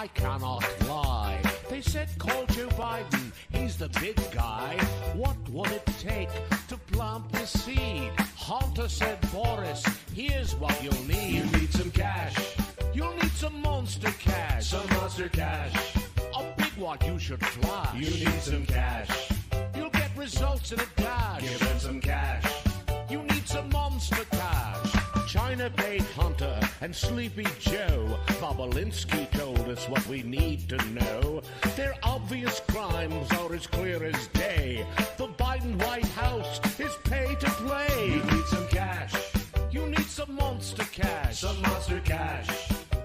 I cannot lie. They said call Joe Biden, he's the big guy. What will it take to plant the seed? Hunter said Boris, here's what you'll need. You need some cash. You'll need some monster cash. Some monster cash. A big one you should flash. You need some cash. You'll get results in a dash. Give them some cash. You need some monster cash. China paid Hunter and Sleepy Joe. Bobulinski told us what we need to know. Their obvious crimes are as clear as day. The Biden White House is pay to play. You need some cash. You need some monster cash. Some monster cash.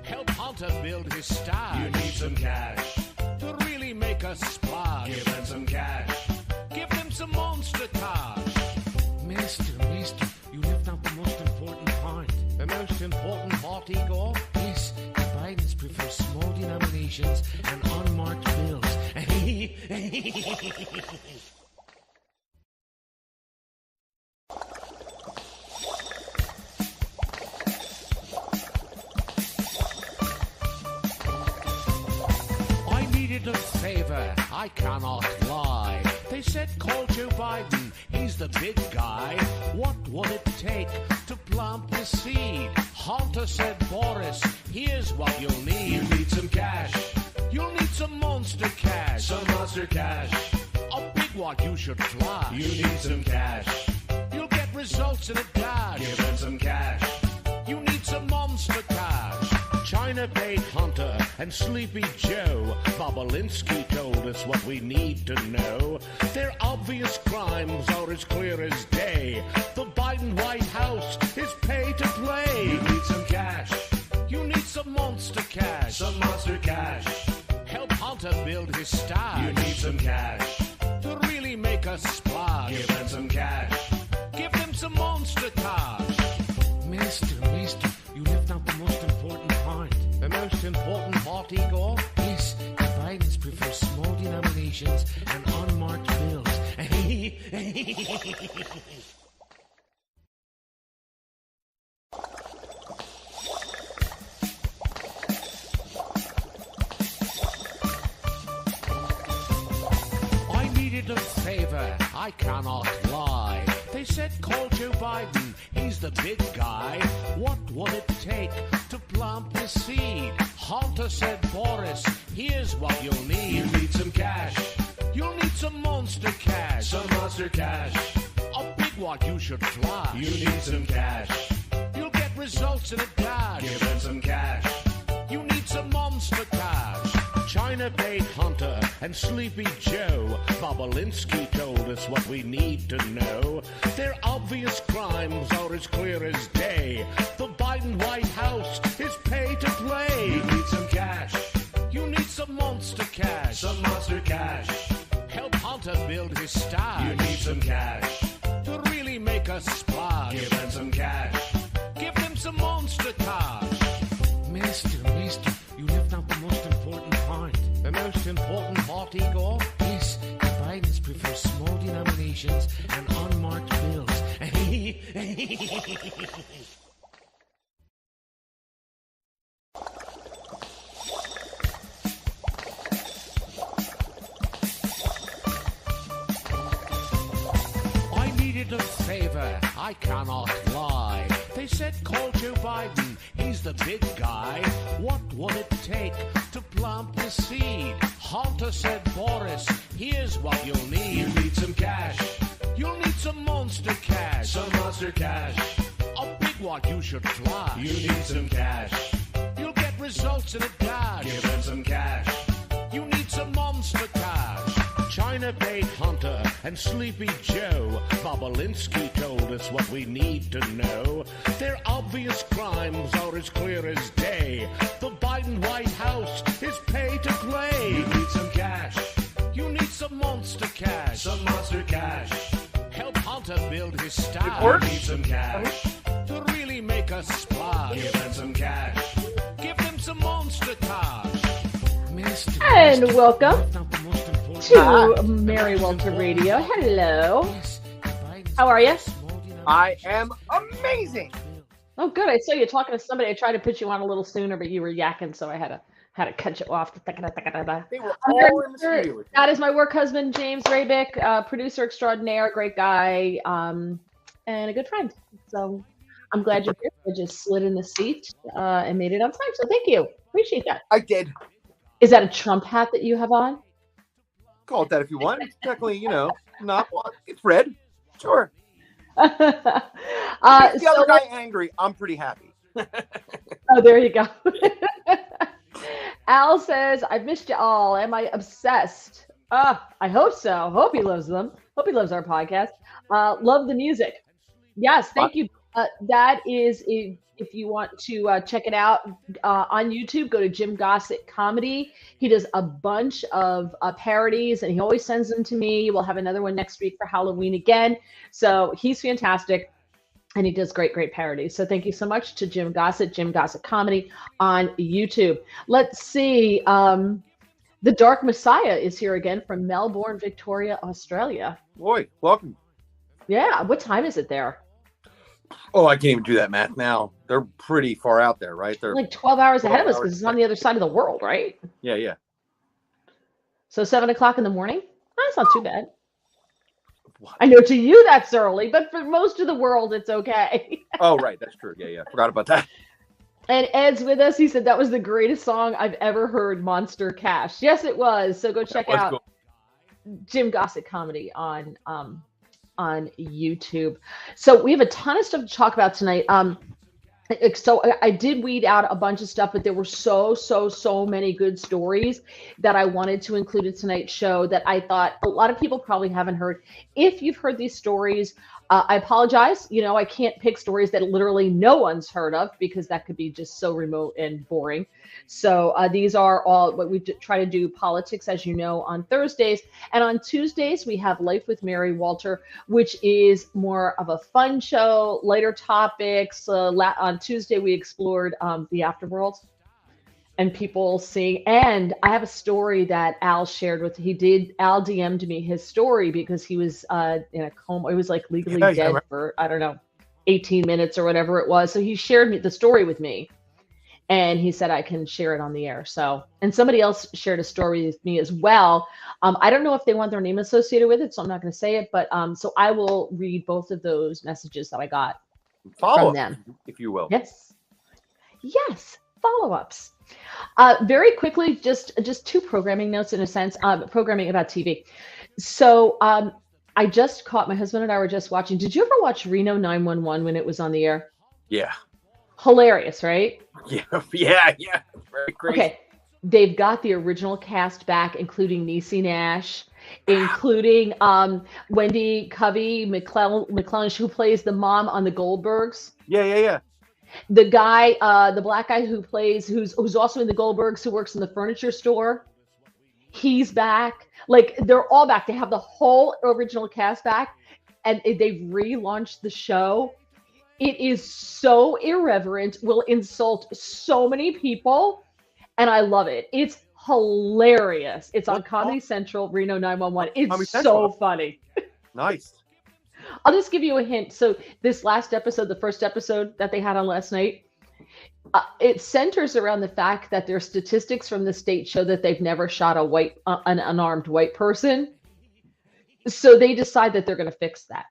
Help Hunter build his stash. You need some cash. To really make us splash. Give them some cash. Give them some monster cash. Mister, you left out the most important part. The most important part, Igor? Yes, the Bidens prefer small denominations and unmarked bills. I needed a favor, I cannot lie. They said call Joe Biden, he's the big guy. What will it take to plant the seed? Hunter said Boris, here's what you'll need. You need some cash. You'll need some monster cash. Some monster cash. A big one you should flash. You need some cash. You'll get results in a dash. Give them some cash. You need some monster cash. China paid Hunter and Sleepy Joe. Bobulinski told us what we need to know. Their obvious crimes are as clear as day. The Biden White House is pay to play. You need some cash. You need some monster cash. Some monster cash. Help Hunter build his stash. You need some cash. To really make us splash. Give them some cash. Give them some monster cash. Mister, you left out the most important part. The most important part, Igor? Yes, the Bidens prefer small denominations and unmarked bills. I needed a favor, I cannot lie. They said call Joe Biden, he's the big guy. What will it take to plant the seed? Hunter said Boris, here's what you'll need. You need some cash. You'll need some monster cash. Some monster cash. A big one you should flash. You need some cash. You'll get results in a dash. Give them some cash. You need some monster cash. China paid Hunter and Sleepy Joe. Bobulinski told us what we need to know. Their obvious crimes are as clear as day. The Biden White House is pay to play. You need some cash. You need some monster cash. Some monster cash. Help Hunter build his stash. You need some cash. To really make us splash. Give them some cash. Give them some monster cash. Mister, you left out the most important part. The most important part, Igor? Yes, the Bidens prefer small denominations and unmarked bills. I needed a favor, I cannot lie. They said call Joe Biden, he's the big guy. What will it take to plant the seed? Hunter said Boris, here's what you'll need. You need some cash. You'll need some monster cash. Some monster cash. A big one you should flash. You need some cash. You'll get results in a dash. Give them some cash. You need some monster cash. China paid Hunter and Sleepy Joe. Bobulinski told us what we need to know. Their obvious crimes are as clear as day. The Biden White House is pay to play. You need some cash. You need some monster cash. Some monster cash. Help Hunter build his stash. You need some cash. To really make us splash. Give them some cash. Give them some monster cash. Mister, And welcome not the most important to Mary Walter Radio. Hello. How are you? I am amazing. Oh, good. I saw you talking to somebody. I tried to put you on a little sooner, but you were yakking, so I had Had to cut you off. They were all in the studio with That is my work husband, James Rabick, producer extraordinaire, great guy, and a good friend. So I'm glad you're here. I just slid in the seat and made it on time. So thank you. Appreciate that. I did. Is that a Trump hat that you have on? Call it that if you want. It's technically, not. It's red. Sure. Makes the other guy angry. I'm pretty happy. Oh, there you go. Al says, I've missed you all. Am I obsessed? I hope so. Hope he loves them. Hope he loves our podcast. Love the music. Yes, thank you. That is, if you want to check it out on YouTube, go to Jim Gossett Comedy. He does a bunch of parodies, and he always sends them to me. We'll have another one next week for Halloween again. So he's fantastic. And he does great, great parodies. So thank you so much to Jim Gossett Comedy on YouTube. Let's see. The Dark Messiah is here again from Melbourne, Victoria, Australia. Boy, welcome. Yeah. What time is it there? Oh, I can't even do that math now. They're pretty far out there, right? They're like 12 hours ahead of us because it's on the other side of the world, right? Yeah. So 7 o'clock in the morning? That's not too bad. I know to you that's early, but for most of the world, it's okay. Oh, right. That's true. Yeah. Forgot about that. And Ed's with us. He said that was the greatest song I've ever heard, Monster Cash. Yes, it was. So go check out cool. Jim Gossett Comedy on YouTube. So we have a ton of stuff to talk about tonight. So I did weed out a bunch of stuff, but there were so many good stories that I wanted to include in tonight's show that I thought a lot of people probably haven't heard. If you've heard these stories, I apologize. I can't pick stories that literally no one's heard of because that could be just so remote and boring. So these are all what we try to do politics, as you know, on Thursdays. And on Tuesdays, we have Life with Mary Walter, which is more of a fun show, lighter topics. On Tuesday, we explored the afterworld and people seeing. And I have a story that Al shared with. Al DM'd me his story because he was in a coma. It was like legally dead for, I don't know, 18 minutes or whatever it was. So he shared the story with me. And he said I can share it on the air. So, and somebody else shared a story with me as well. I don't know if they want their name associated with it, so I'm not going to say it. But so I will read both of those messages that I got from them, if you will. Yes, follow-ups. Very quickly, just two programming notes in a sense. Programming about TV. So I just caught, my husband and I were just watching. Did you ever watch Reno 911 when it was on the air? Yeah. Hilarious, right? Yeah. Very crazy. Okay. They've got the original cast back, including Niecy Nash, including Wendy Covey McClellan, who plays the mom on the Goldbergs. Yeah. The guy, the black guy who's also in the Goldbergs, who works in the furniture store. He's back. Like, they're all back. They have the whole original cast back, and they've relaunched the show. It is so irreverent, will insult so many people, and I love it. It's hilarious. It's on Comedy Central, Reno 911. It's so funny. Nice. I'll just give you a hint. So this last episode, the first episode that they had on last night, it centers around the fact that their statistics from the state show that they've never shot an unarmed white person. So they decide that they're going to fix that.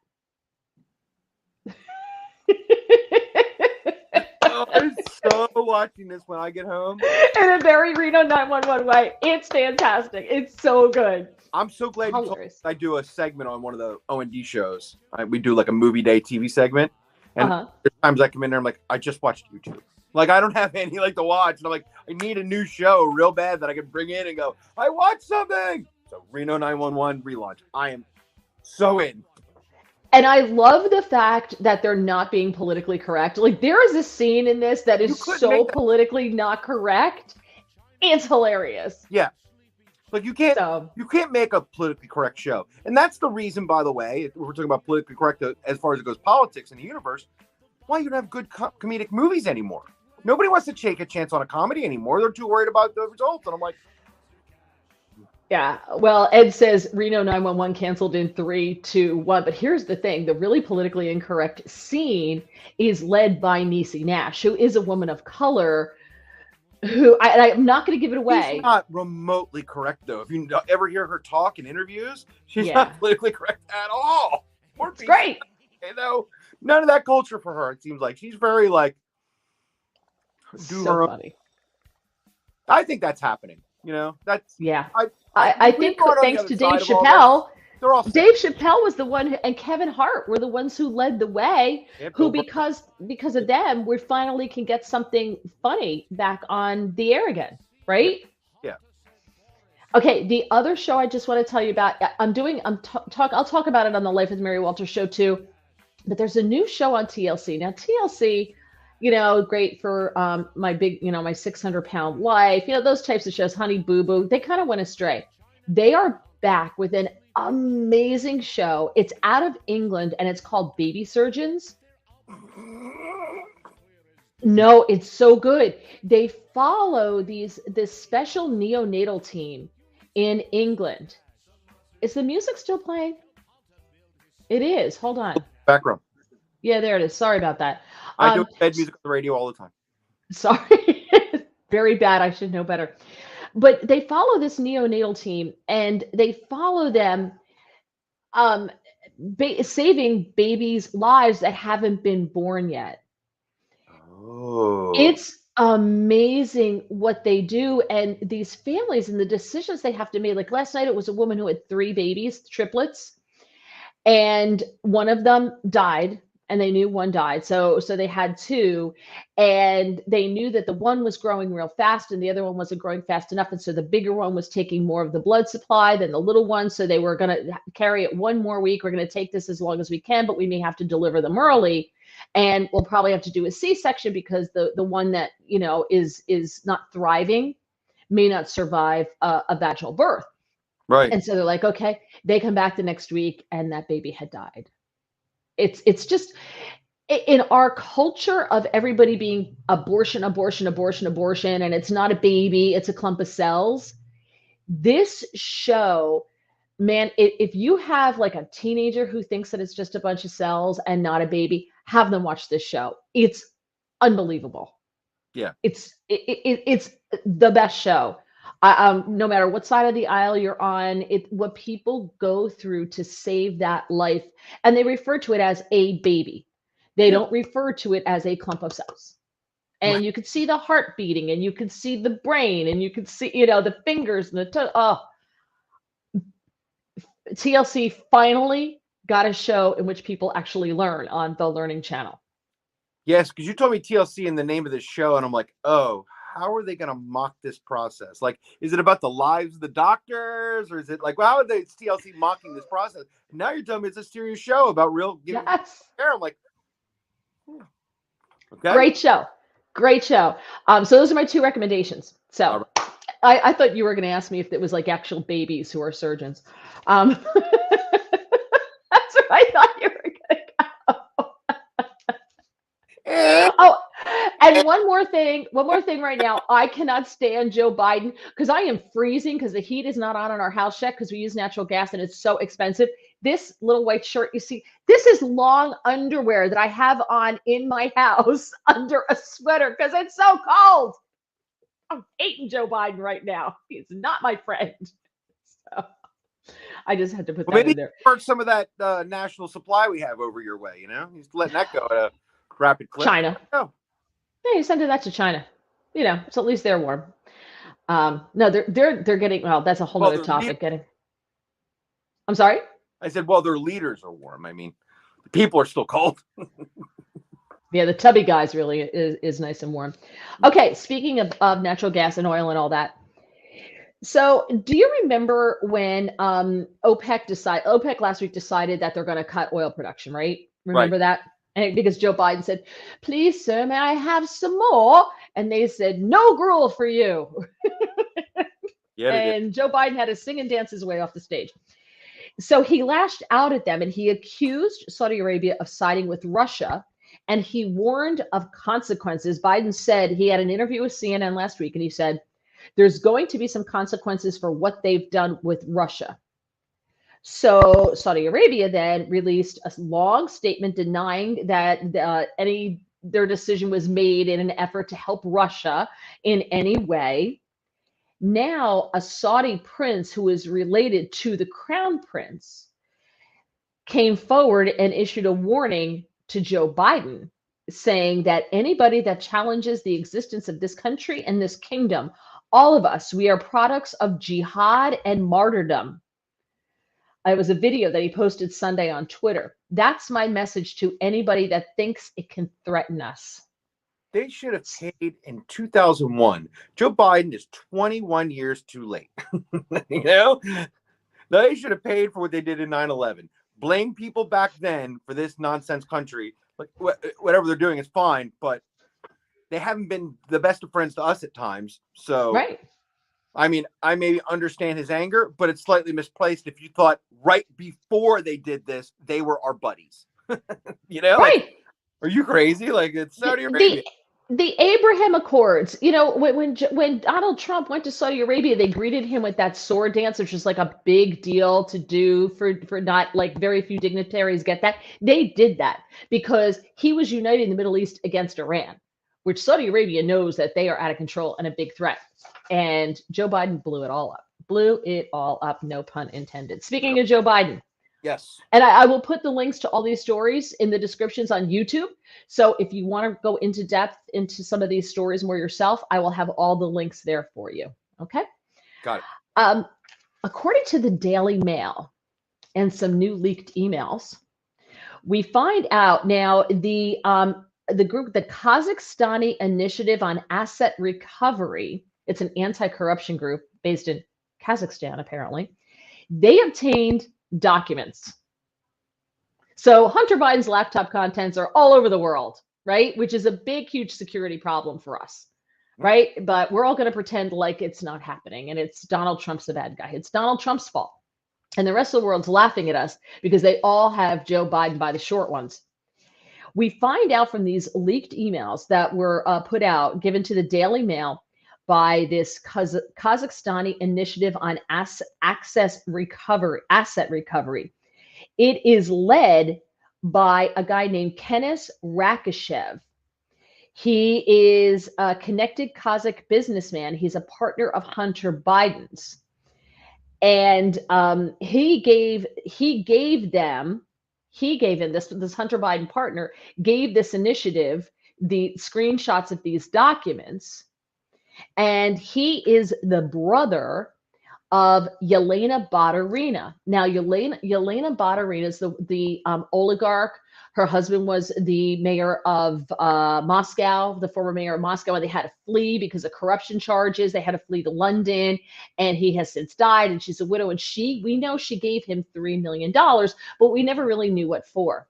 I'm so watching this when I get home. In a very Reno 911 way. It's fantastic. It's so good. I'm so glad you told me I do a segment on one of the O&D shows. We do like a movie day TV segment. And there's times I come in there, I'm like, I just watched YouTube. Like, I don't have any to watch. And I'm like, I need a new show real bad that I can bring in and go, I watched something. So Reno 911 relaunch. I am so in. And I love the fact that they're not being politically correct. Like, there is a scene in this that is so politically not correct. It's hilarious. Yeah. Like, you can't make a politically correct show. And that's the reason, by the way, if we're talking about politically correct as far as it goes politics in the universe, why you don't have good comedic movies anymore. Nobody wants to take a chance on a comedy anymore. They're too worried about the results. And I'm like, yeah, well, Ed says Reno 911 canceled in 3, 2, 1. But here's the thing. The really politically incorrect scene is led by Niecy Nash, who is a woman of color, who I'm not going to give it away. She's not remotely correct, though. If you ever hear her talk in interviews, she's Yeah. not politically correct at all. It's great. You know, none of that culture for her. It seems like she's very like do So her own. funny. I think that's happening. You know, that's Yeah. I I think thanks to Dave Chappelle. Dave Chappelle was the one, and Kevin Hart were the ones who led the way. Yeah, Who, because of them, we finally can get something funny back on the air again, right? Yeah. Okay. The other show I just want to tell you about, I'll talk about it on the Life with Mary Walters show too. But there's a new show on TLC. Now TLC, you know, great for my big, you know, my 600-pound life, you know, those types of shows, Honey Boo Boo, they kind of went astray. They are back with an amazing show. It's out of England and it's called Baby Surgeons. No, it's so good. They follow this special neonatal team in England. Is the music still playing? It is. Hold on. Background. Yeah, there it is. Sorry about that. I do bed music on the radio all the time. Sorry. Very bad. I should know better. But they follow this neonatal team and they follow them saving babies' lives that haven't been born yet. Oh. It's amazing what they do, and these families and the decisions they have to make. Like last night, it was a woman who had 3 babies, triplets, and one of them died. And they knew one died. So they had 2, and they knew that the one was growing real fast and the other one wasn't growing fast enough. And so the bigger one was taking more of the blood supply than the little one. So they were going to carry it 1 more week. We're going to take this as long as we can, but we may have to deliver them early. And we'll probably have to do a C-section because the one that, you know, is not thriving may not survive a vaginal birth. Right. And so they're like, okay, they come back the next week and that baby had died. It's just in our culture of everybody being abortion, and it's not a baby, it's a clump of cells. This show, man, if you have like a teenager who thinks that it's just a bunch of cells and not a baby, have them watch this show. It's unbelievable. Yeah. It's the best show. No matter what side of the aisle you're on, what people go through to save that life. And they refer to it as a baby. They don't refer to it as a clump of cells. And you could see the heart beating, and you could see the brain, and you could see, you know, the fingers and the toe. Oh, TLC finally got a show in which people actually learn on the Learning Channel. Yes, because you told me TLC in the name of this show, and I'm like, oh, how are they going to mock this process? Like, is it about the lives of the doctors, or is it like, well, how are they TLC mocking this process? Now you're telling me it's a serious show about real giving care. I'm like, okay, great show. So those are my 2 recommendations. So I thought you were going to ask me if it was like actual babies who are surgeons. That's what I thought you were going to go. Oh, and one more thing right now. I cannot stand Joe Biden because I am freezing because the heat is not on in our house yet because we use natural gas and it's so expensive. This little white shirt you see, this is long underwear that I have on in my house under a sweater because it's so cold. I'm hating Joe Biden right now. He's not my friend. So I just had to put that in there. Maybe some of that national supply we have over your way, you know? He's letting that go at a rapid clip. China. Oh. Yeah, you send that to China. You know, so at least they're warm. No, they're getting, well, that's a whole other topic. I'm sorry? I said, well, their leaders are warm. I mean, the people are still cold. Yeah, the tubby guys really is nice and warm. Okay, speaking of natural gas and oil and all that. So do you remember when OPEC last week decided that they're going to cut oil production, right? Remember that? And because Joe Biden said, please, sir, may I have some more? And they said, no gruel for you. Yeah, and Joe Biden had to sing and dance his way off the stage. So he lashed out at them and he accused Saudi Arabia of siding with Russia, and he warned of consequences. Biden said, he had an interview with CNN last week, and he said, there's going to be some consequences for what they've done with Russia. So Saudi Arabia then released a long statement denying that any their decision was made in an effort to help Russia in any way. Now, a Saudi prince who is related to the crown prince came forward and issued a warning to Joe Biden, saying that anybody that challenges the existence of this country and this kingdom, all of us, we are products of jihad and martyrdom. It was a video that he posted Sunday on Twitter. That's my message to anybody that thinks it can threaten us. They should have paid in 2001. Joe Biden is 21 years too late. You know, they should have paid for what they did in 9/11. Blame people back then for this nonsense country. Like whatever they're doing is fine, but they haven't been the best of friends to us at times. So, right. I mean, I may understand his anger, but it's slightly misplaced if you thought right before they did this, they were our buddies. You know, right. Like, are you crazy? Like, it's Saudi Arabia. The Abraham Accords, you know, when Donald Trump went to Saudi Arabia, they greeted him with that sword dance, which is like a big deal to do for not like very few dignitaries get that. They did that because he was uniting the Middle East against Iran, which Saudi Arabia knows that they are out of control and a big threat. And Joe Biden blew it all up, no pun intended. Speaking of Joe Biden. Yes. And I will put the links to all these stories in the descriptions on YouTube. So if you want to go into depth into some of these stories more yourself, I will have all the links there for you. Okay. Got it. According to the Daily Mail and some new leaked emails, we find out now the group, the Kazakhstani Initiative on Asset Recovery, it's an anti-corruption group based in Kazakhstan, apparently. They obtained documents. So Hunter Biden's laptop contents are all over the world, right? Which is a big, huge security problem for us, right? But we're all going to pretend like it's not happening and it's Donald Trump's the bad guy. It's Donald Trump's fault. And the rest of the world's laughing at us because they all have Joe Biden by the short ones. We find out from these leaked emails that were put out, given to the Daily Mail by this Kazakhstani Initiative on Asset Recovery. It is led by a guy named Kenes Rakishev. He is a connected Kazakh businessman. He's a partner of Hunter Biden's. And he gave him this Hunter Biden partner gave this initiative the screenshots of these documents. And he is the brother of Yelena Baturina. Now, Yelena Baturina is the oligarch. Her husband was the mayor of Moscow, the former mayor of Moscow, and they had to flee because of corruption charges. They had to flee to London, and he has since died, and she's a widow. And we know she gave him $3 million, but we never really knew what for.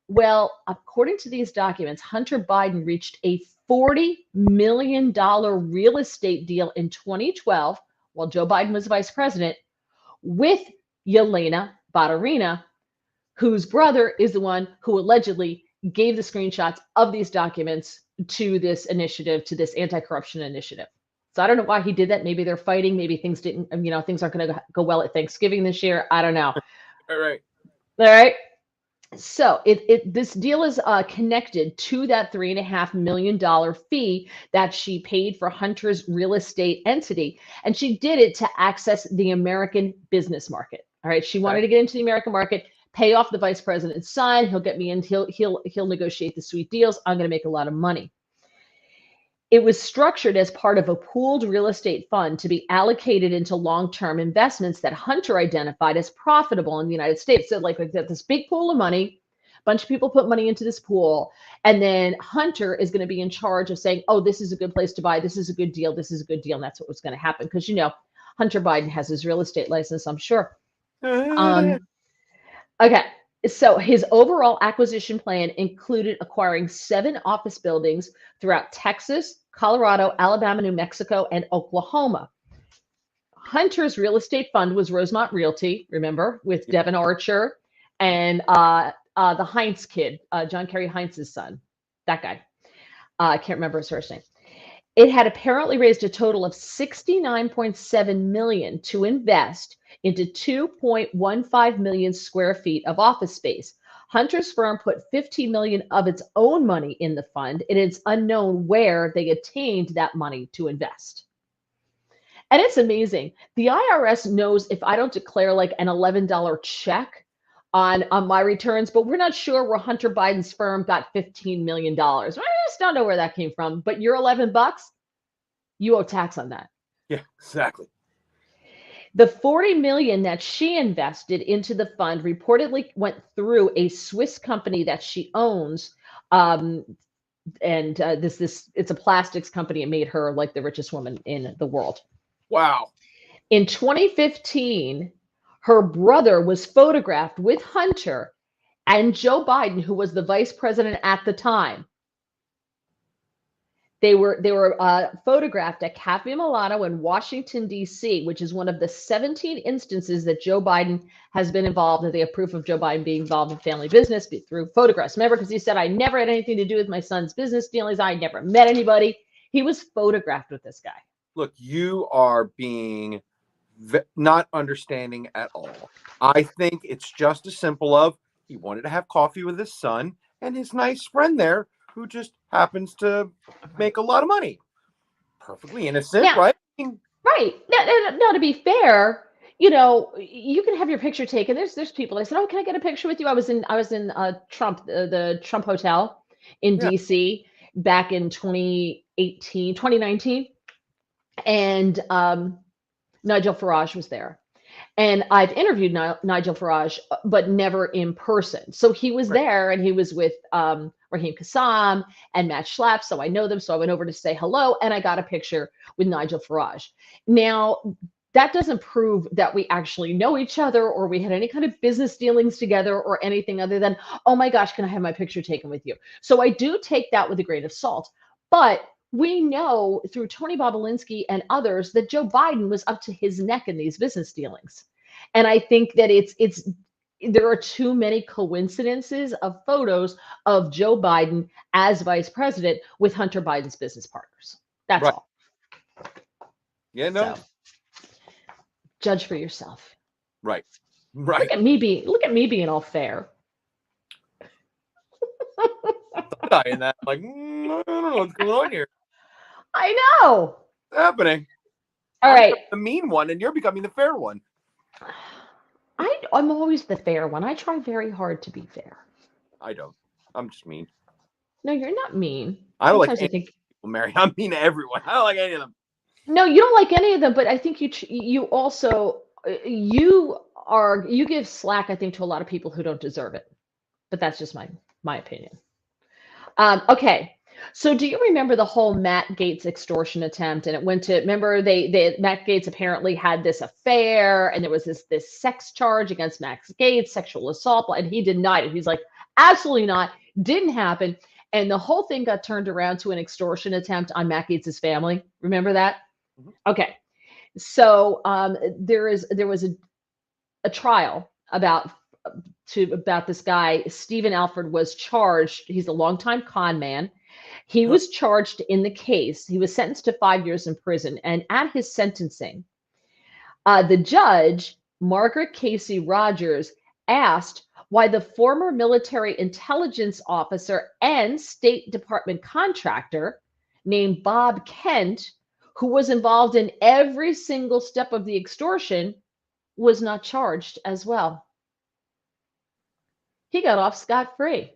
Well, according to these documents, Hunter Biden reached a $40 million real estate deal in 2012 while Joe Biden was vice president with Yelena Baturina, whose brother is the one who allegedly gave the screenshots of these documents to this initiative, to this anti-corruption initiative. So I don't know why he did that. Maybe they're fighting. Maybe things didn't, things aren't going to go well at Thanksgiving this year. I don't know. All right. So this deal is connected to that $3.5 million fee that she paid for Hunter's real estate entity, and she did it to access the American business market. All right, she wanted to get into the American market, pay off the vice president's son. He'll get me in. He'll negotiate the sweet deals. I'm going to make a lot of money. It was structured as part of a pooled real estate fund to be allocated into long-term investments that Hunter identified as profitable in the United States. So like we've got this big pool of money, a bunch of people put money into this pool, and then Hunter is going to be in charge of saying, oh, this is a good place to buy. This is a good deal. This is a good deal. And that's what was going to happen because, Hunter Biden has his real estate license, I'm sure. Okay. So his overall acquisition plan included acquiring 7 office buildings throughout Texas, Colorado, Alabama, New Mexico, and Oklahoma. Hunter's real estate fund was Rosemont Realty, remember, with Devin Archer and the Hijinx kid, John Kerry Heinz's son, that guy. I can't remember his first name. It had apparently raised a total of $69.7 million to invest into 2.15 million square feet of office space. Hunter's firm put $15 million of its own money in the fund, and it's unknown where they obtained that money to invest. And it's amazing. The IRS knows if I don't declare like an $11 check on my returns, but we're not sure where Hunter Biden's firm got $15 million. I just don't know where that came from, but your $11, you owe tax on that. Yeah, exactly. The $40 million that she invested into the fund reportedly went through a Swiss company that she owns. It's a plastics company. It made her like the richest woman in the world. Wow. In 2015, her brother was photographed with Hunter and Joe Biden, who was the vice president at the time. They were photographed at Cafe Milano in Washington, D.C., which is one of the 17 instances that Joe Biden has been involved, that they have proof of Joe Biden being involved in family business through photographs. Remember, because he said, I never had anything to do with my son's business dealings. I never met anybody. He was photographed with this guy. Look, you are being not understanding at all. I think it's just as simple of he wanted to have coffee with his son and his nice friend there who just happens to make a lot of money. Perfectly innocent, yeah. Right? Right. No, to be fair, you know, you can have your picture taken. There's people. I said, oh, can I get a picture with you? I was in Trump, the Trump Hotel in DC back in 2019. And Nigel Farage was there. And I've interviewed Nigel Farage, but never in person. So he was there, and he was with Raheem Kassam and Matt Schlapp. So I know them. So I went over to say hello, and I got a picture with Nigel Farage. Now, that doesn't prove that we actually know each other or we had any kind of business dealings together or anything other than, oh my gosh, can I have my picture taken with you? So I do take that with a grain of salt. But we know through Tony Bobolinsky and others that Joe Biden was up to his neck in these business dealings. And I think that there are too many coincidences of photos of Joe Biden as vice president with Hunter Biden's business partners. That's all. Yeah, no. So, judge for yourself. Right. Look at me being all fair. In that, like, I don't know what's going on here. I know. What's happening? All right. The mean one, and you're becoming the fair one. I'm always the fair one. I try very hard to be fair. I don't. I'm just mean. No, you're not mean. I don't like any people, Mary. I'm mean to everyone. I don't like any of them. No, you don't like any of them, but I think you also you give slack, I think, to a lot of people who don't deserve it. But that's just my opinion. Okay. So do you remember the whole Matt Gaetz extortion attempt? And it went to, remember Matt Gaetz apparently had this affair, and there was this sex charge against Max Gaetz, sexual assault, and he denied it. He's like, absolutely not, didn't happen. And the whole thing got turned around to an extortion attempt on Matt Gaetz's family. Remember that? Mm-hmm. Okay. So there was a trial about this guy. Stephen Alford was charged. He's a longtime con man. He was charged in the case. He was sentenced to 5 years in prison. And at his sentencing, the judge, Margaret Casey Rogers, asked why the former military intelligence officer and State Department contractor named Bob Kent, who was involved in every single step of the extortion, was not charged as well. He got off scot-free.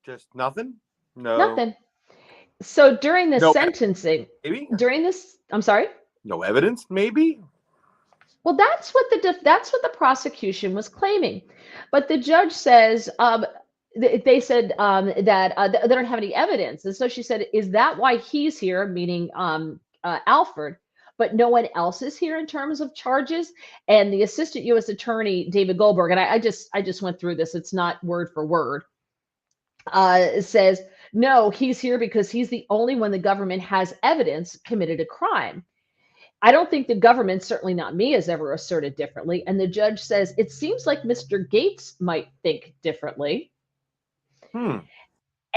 Just nothing? No. Nothing. So during the sentencing, maybe? I'm sorry? No evidence, maybe? Well, that's what the prosecution was claiming. But the judge says, they said that they don't have any evidence. And so she said, is that why he's here, meaning Alford, but no one else is here in terms of charges? And the assistant U.S. attorney, David Goldberg, and I just went through this, it's not word for word, says, no, he's here because he's the only one the government has evidence committed a crime. I don't think the government, certainly not me, has ever asserted differently. And the judge says, it seems like Mr. Gaetz might think differently.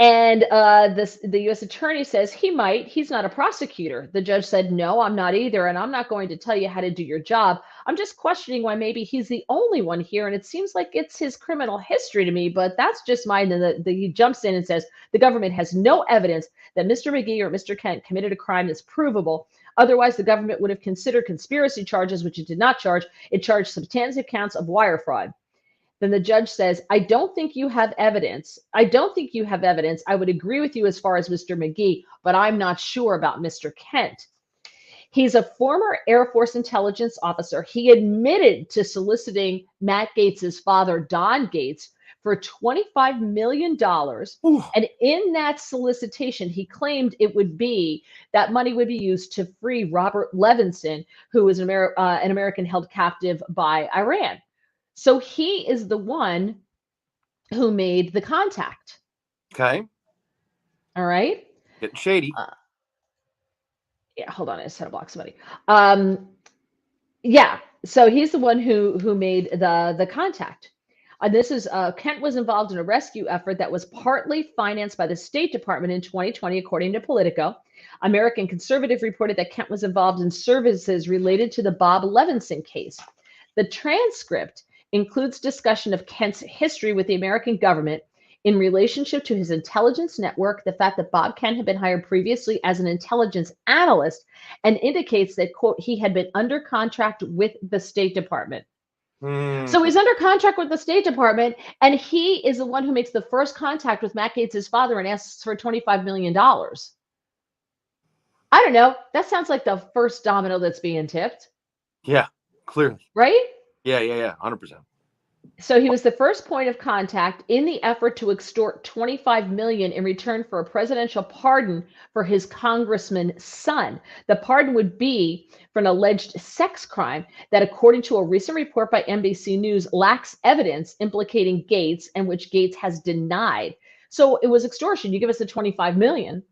And the U.S. attorney says he might. He's not a prosecutor. The judge said, no, I'm not either. And I'm not going to tell you how to do your job. I'm just questioning why maybe he's the only one here. And it seems like it's his criminal history to me, but that's just mine. And he jumps in and says, the government has no evidence that Mr. McGee or Mr. Kent committed a crime that's provable. Otherwise, the government would have considered conspiracy charges, which it did not charge. It charged substantive counts of wire fraud. Then the judge says, I don't think you have evidence. I don't think you have evidence. I would agree with you as far as Mr. McGee, but I'm not sure about Mr. Kent. He's a former Air Force intelligence officer. He admitted to soliciting Matt Gaetz's father, Don Gaetz, for $25 million. Ooh. And in that solicitation, he claimed that money would be used to free Robert Levinson, who was an American held captive by Iran. So he is the one who made the contact. Okay. All right. Getting shady. Yeah, hold on. I just had to block somebody. Yeah. So he's the one who made the contact. This is Kent was involved in a rescue effort that was partly financed by the State Department in 2020, according to Politico. American Conservative reported that Kent was involved in services related to the Bob Levinson case. The transcript includes discussion of Kent's history with the American government in relationship to his intelligence network, the fact that Bob Kent had been hired previously as an intelligence analyst, and indicates that, quote, he had been under contract with the State Department. So he's under contract with the State Department, and he is the one who makes the first contact with Matt Gaetz's father and asks for $25 million. I don't know. That sounds like the first domino that's being tipped. Yeah, clearly. Right? Yeah, 100%. So he was the first point of contact in the effort to extort $25 million in return for a presidential pardon for his congressman's son. The pardon would be for an alleged sex crime that, according to a recent report by NBC News, lacks evidence implicating Gaetz and which Gaetz has denied. So it was extortion. You give us the $25 million.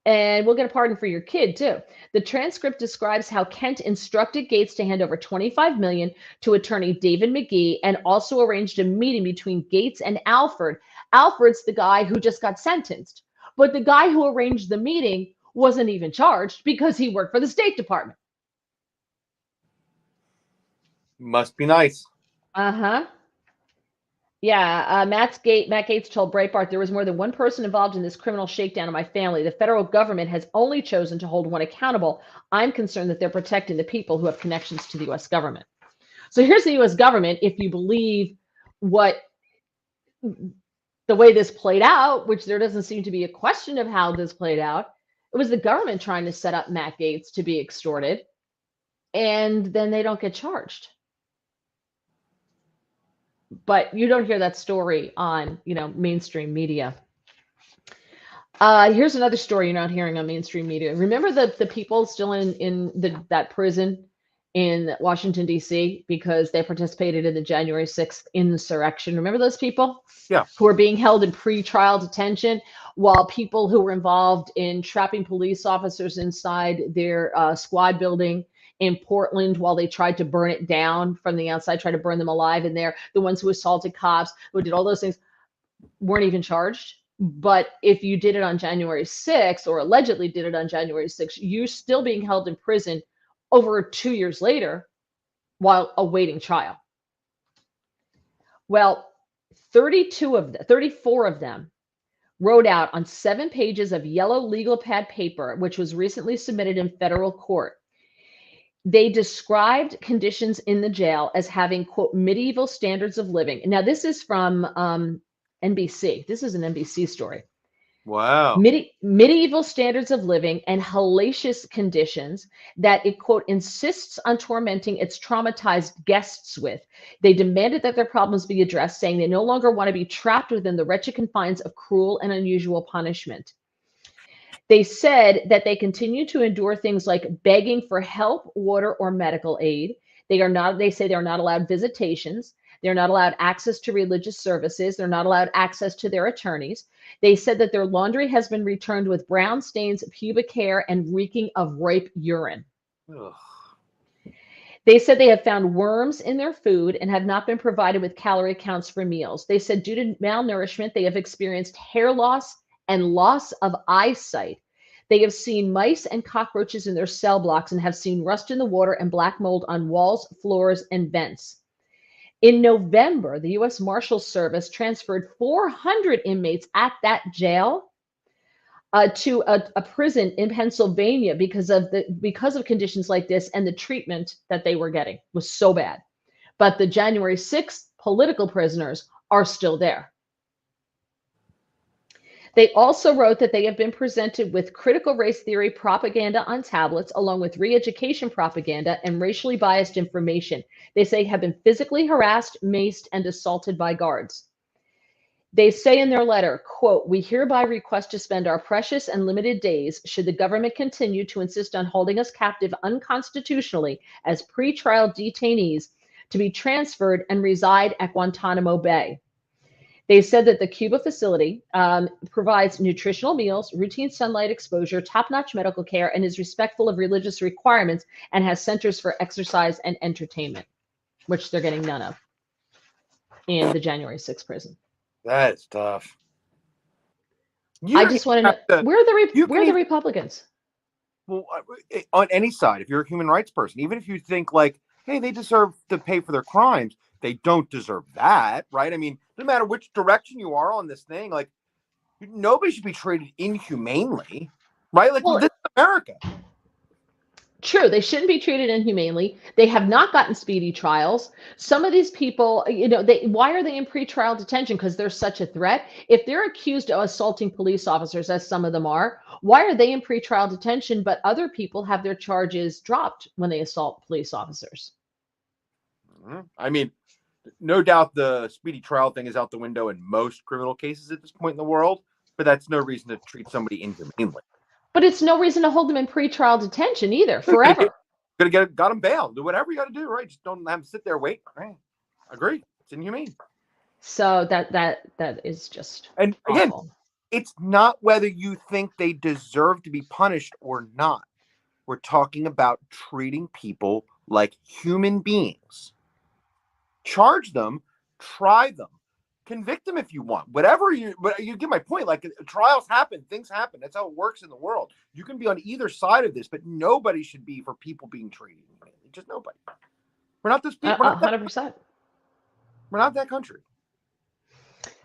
And we'll get a pardon for your kid, too. The transcript describes how Kent instructed Gaetz to hand over $25 million to attorney David McGee and also arranged a meeting between Gaetz and Alford. Alford's the guy who just got sentenced. But the guy who arranged the meeting wasn't even charged because he worked for the State Department. Must be nice. Uh-huh. Yeah, Matt Gaetz told Breitbart, there was more than one person involved in this criminal shakedown of my family. The federal government has only chosen to hold one accountable. I'm concerned that they're protecting the people who have connections to the U.S. government. So here's the U.S. government, if you believe the way this played out, which there doesn't seem to be a question of how this played out. It was the government trying to set up Matt Gaetz to be extorted, and then they don't get charged. But you don't hear that story on, mainstream media. Here's another story you're not hearing on mainstream media. Remember the people still in that prison in Washington, D.C., because they participated in the January 6th insurrection. Remember those people? Yeah. Who are being held in pre-trial detention while people who were involved in trapping police officers inside their squad building in Portland while they tried to burn it down from the outside, tried to burn them alive in there. The ones who assaulted cops, who did all those things, weren't even charged. But if you did it on January 6th or allegedly did it on January 6th, you're still being held in prison over 2 years later while awaiting trial. Well, 34 of them wrote out on 7 pages of yellow legal pad paper, which was recently submitted in federal court. They described conditions in the jail as having, quote, medieval standards of living. Now, this is from NBC. This is an NBC story. Wow. Medieval standards of living and hellacious conditions that it, quote, insists on tormenting its traumatized guests with. They demanded that their problems be addressed, saying they no longer want to be trapped within the wretched confines of cruel and unusual punishment. They said that they continue to endure things like begging for help, water, or medical aid. They say they're not allowed visitations. They're not allowed access to religious services. They're not allowed access to their attorneys. They said that their laundry has been returned with brown stains, pubic hair, and reeking of rape urine. Ugh. They said they have found worms in their food and have not been provided with calorie counts for meals. They said due to malnourishment, they have experienced hair loss and loss of eyesight. They have seen mice and cockroaches in their cell blocks and have seen rust in the water and black mold on walls, floors, and vents. In November, the U.S. Marshals Service transferred 400 inmates at that jail to a prison in Pennsylvania because of conditions like this, and the treatment that they were getting was so bad. But the January 6th political prisoners are still there. They also wrote that they have been presented with critical race theory propaganda on tablets, along with re-education propaganda and racially biased information. They say have been physically harassed, maced, and assaulted by guards. They say in their letter, quote, "We hereby request to spend our precious and limited days, should the government continue to insist on holding us captive unconstitutionally as pretrial detainees, to be transferred and reside at Guantanamo Bay." They said that the Cuba facility provides nutritional meals, routine sunlight exposure, top-notch medical care, and is respectful of religious requirements, and has centers for exercise and entertainment, which they're getting none of in the January 6th prison. That's tough. I just want to know, where are the Republicans? Well, on any side, if you're a human rights person, even if you think like, hey, they deserve to pay for their crimes, they don't deserve that, right? I mean, no matter which direction you are on this thing, like, nobody should be treated inhumanely, right? Like, this is America. True, they shouldn't be treated inhumanely. They have not gotten speedy trials. Some of these people, why are they in pretrial detention? Because they're such a threat. If they're accused of assaulting police officers, as some of them are, why are they in pretrial detention, but other people have their charges dropped when they assault police officers? I mean, no doubt the speedy trial thing is out the window in most criminal cases at this point in the world, but that's no reason to treat somebody inhumanely. But it's no reason to hold them in pretrial detention either, forever. Got them bailed. Do whatever you got to do, right? Just don't have them sit there wait. Right? Agree. It's inhumane. So that is just and awful. Again, it's not whether you think they deserve to be punished or not. We're talking about treating people like human beings. Charge them, try them, convict them if you want. But you get my point. Like, trials happen, things happen. That's how it works in the world. You can be on either side of this, but nobody should be for people being treated. Just nobody. We're not this people. 100%. We're not that country.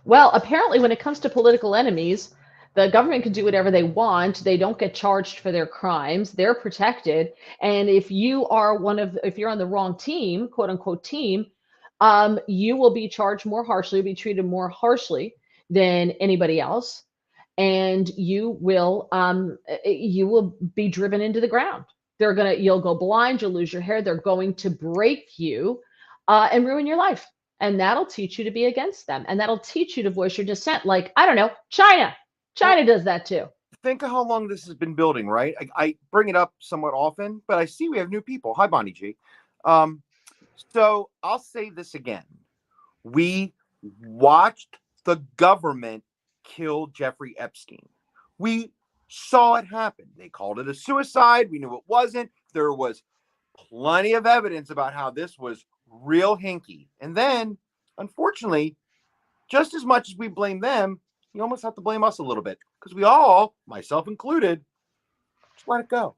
Well, apparently, when it comes to political enemies, the government can do whatever they want. They don't get charged for their crimes. They're protected. And if you're on the wrong team, quote unquote team, you will be charged more harshly, be treated more harshly than anybody else, and you will be driven into the ground. You'll go blind, you'll lose your hair. They're going to break you and ruin your life, and that'll teach you to be against them, and that'll teach you to voice your dissent. Like, I don't know, China does that too. Think of how long this has been building, right? I bring it up somewhat often, but I see we have new people. Hi, Bonnie G. So I'll say this again. We watched the government kill Jeffrey Epstein. We saw it happen. They called it a suicide. We knew it wasn't. There was plenty of evidence about how this was real hinky. And then, unfortunately, just as much as we blame them, you almost have to blame us a little bit, because we all, myself included, just let it go.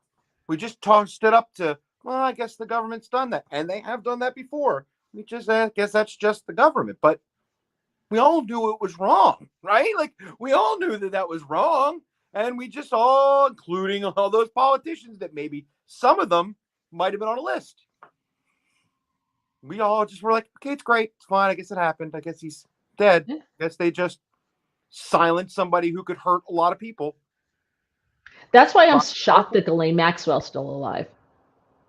We just stood up to, well, I guess the government's done that. And they have done that before. We just guess that's just the government. But we all knew it was wrong, right? Like, we all knew that was wrong. And we just all, including all those politicians that maybe some of them might have been on a list. We all just were like, okay, it's great. It's fine. I guess it happened. I guess he's dead. I guess they just silenced somebody who could hurt a lot of people. That's why I'm shocked that Ghislaine Maxwell's still alive.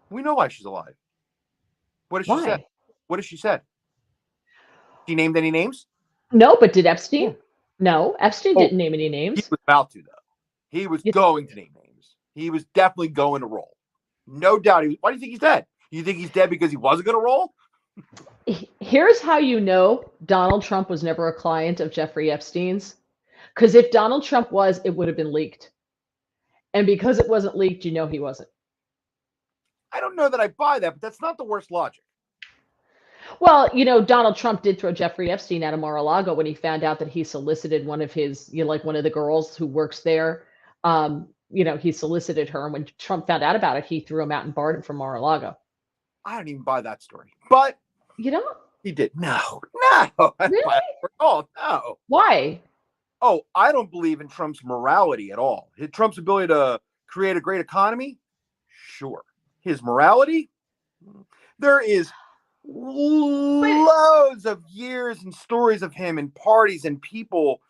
We know why she's alive. What has she said? What has she said? She named any names? No, but did Epstein? No, Epstein didn't name any names. He was about to, though. He was going to name names. He was definitely going to roll. No doubt. Why do you think he's dead? You think he's dead because he wasn't going to roll? Here's how you know Donald Trump was never a client of Jeffrey Epstein's. Because if Donald Trump was, it would have been leaked. And because it wasn't leaked, you know he wasn't. I don't know that I buy that, but that's not the worst logic. Well, Donald Trump did throw Jeffrey Epstein out of Mar-a-Lago when he found out that he solicited one of his, like one of the girls who works there. He solicited her, and when Trump found out about it, he threw him out and barred him from Mar-a-Lago. I don't even buy that story, but he did. No. Really? Oh, no. Why? Oh, I don't believe in Trump's morality at all. Trump's ability to create a great economy, sure. His morality, there is loads of years and stories of him and parties and people.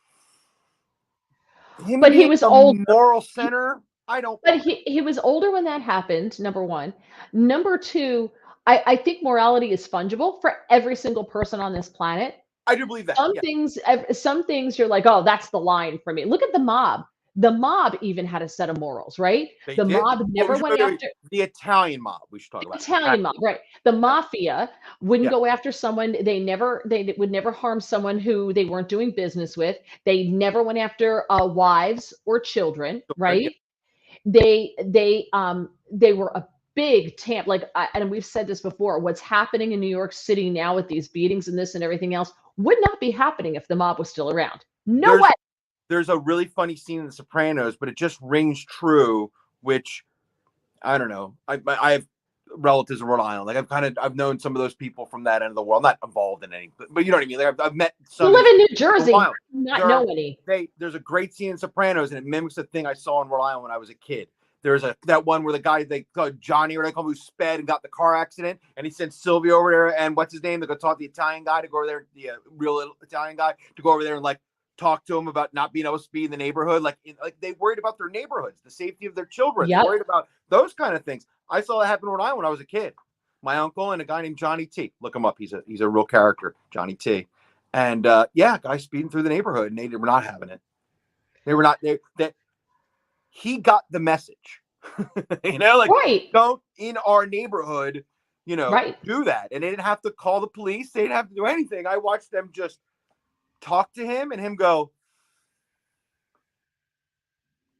But he was old. Moral center. I don't. But he was older when that happened. Number one. Number two, I think morality is fungible for every single person on this planet. I do believe that. Some things you're like, oh, that's the line for me. Look at the mob. The mob even had a set of morals, right? The mob never went after the Italian mob. We should talk about Italian mob, right? The mafia wouldn't go after someone. They would never harm someone who they weren't doing business with. They never went after wives or children, right? They were a big tamp, and we've said this before. What's happening in New York City now with these beatings and this and everything else would not be happening if the mob was still around. No way. There's a really funny scene in The Sopranos, but it just rings true, which I don't know. I have relatives in Rhode Island. Like I've known some of those people from that end of the world. I'm not involved in any, but you know what I mean? Like I've met some. You live in New Jersey, not know any. There's a great scene in Sopranos, and it mimics a thing I saw in Rhode Island when I was a kid. There's that one where the guy they called Johnny, or they call him, who sped and got the car accident, and he sent Sylvia over there, and what's his name? They go talk to the Italian guy to go over there, the real Italian guy to go over there and like talk to him about not being able to speed in the neighborhood. Like they worried about their neighborhoods, the safety of their children. Yep. They worried about those kind of things. I saw that happen in Rhode Island when I was a kid. My uncle and a guy named Johnny T. Look him up. He's a real character, Johnny T. And guys speeding through the neighborhood, and they were not having it. They were not. That he got the message. Right. Don't in our neighborhood, right. do that. And they didn't have to call the police. They didn't have to do anything. I watched them just talk to him and him go,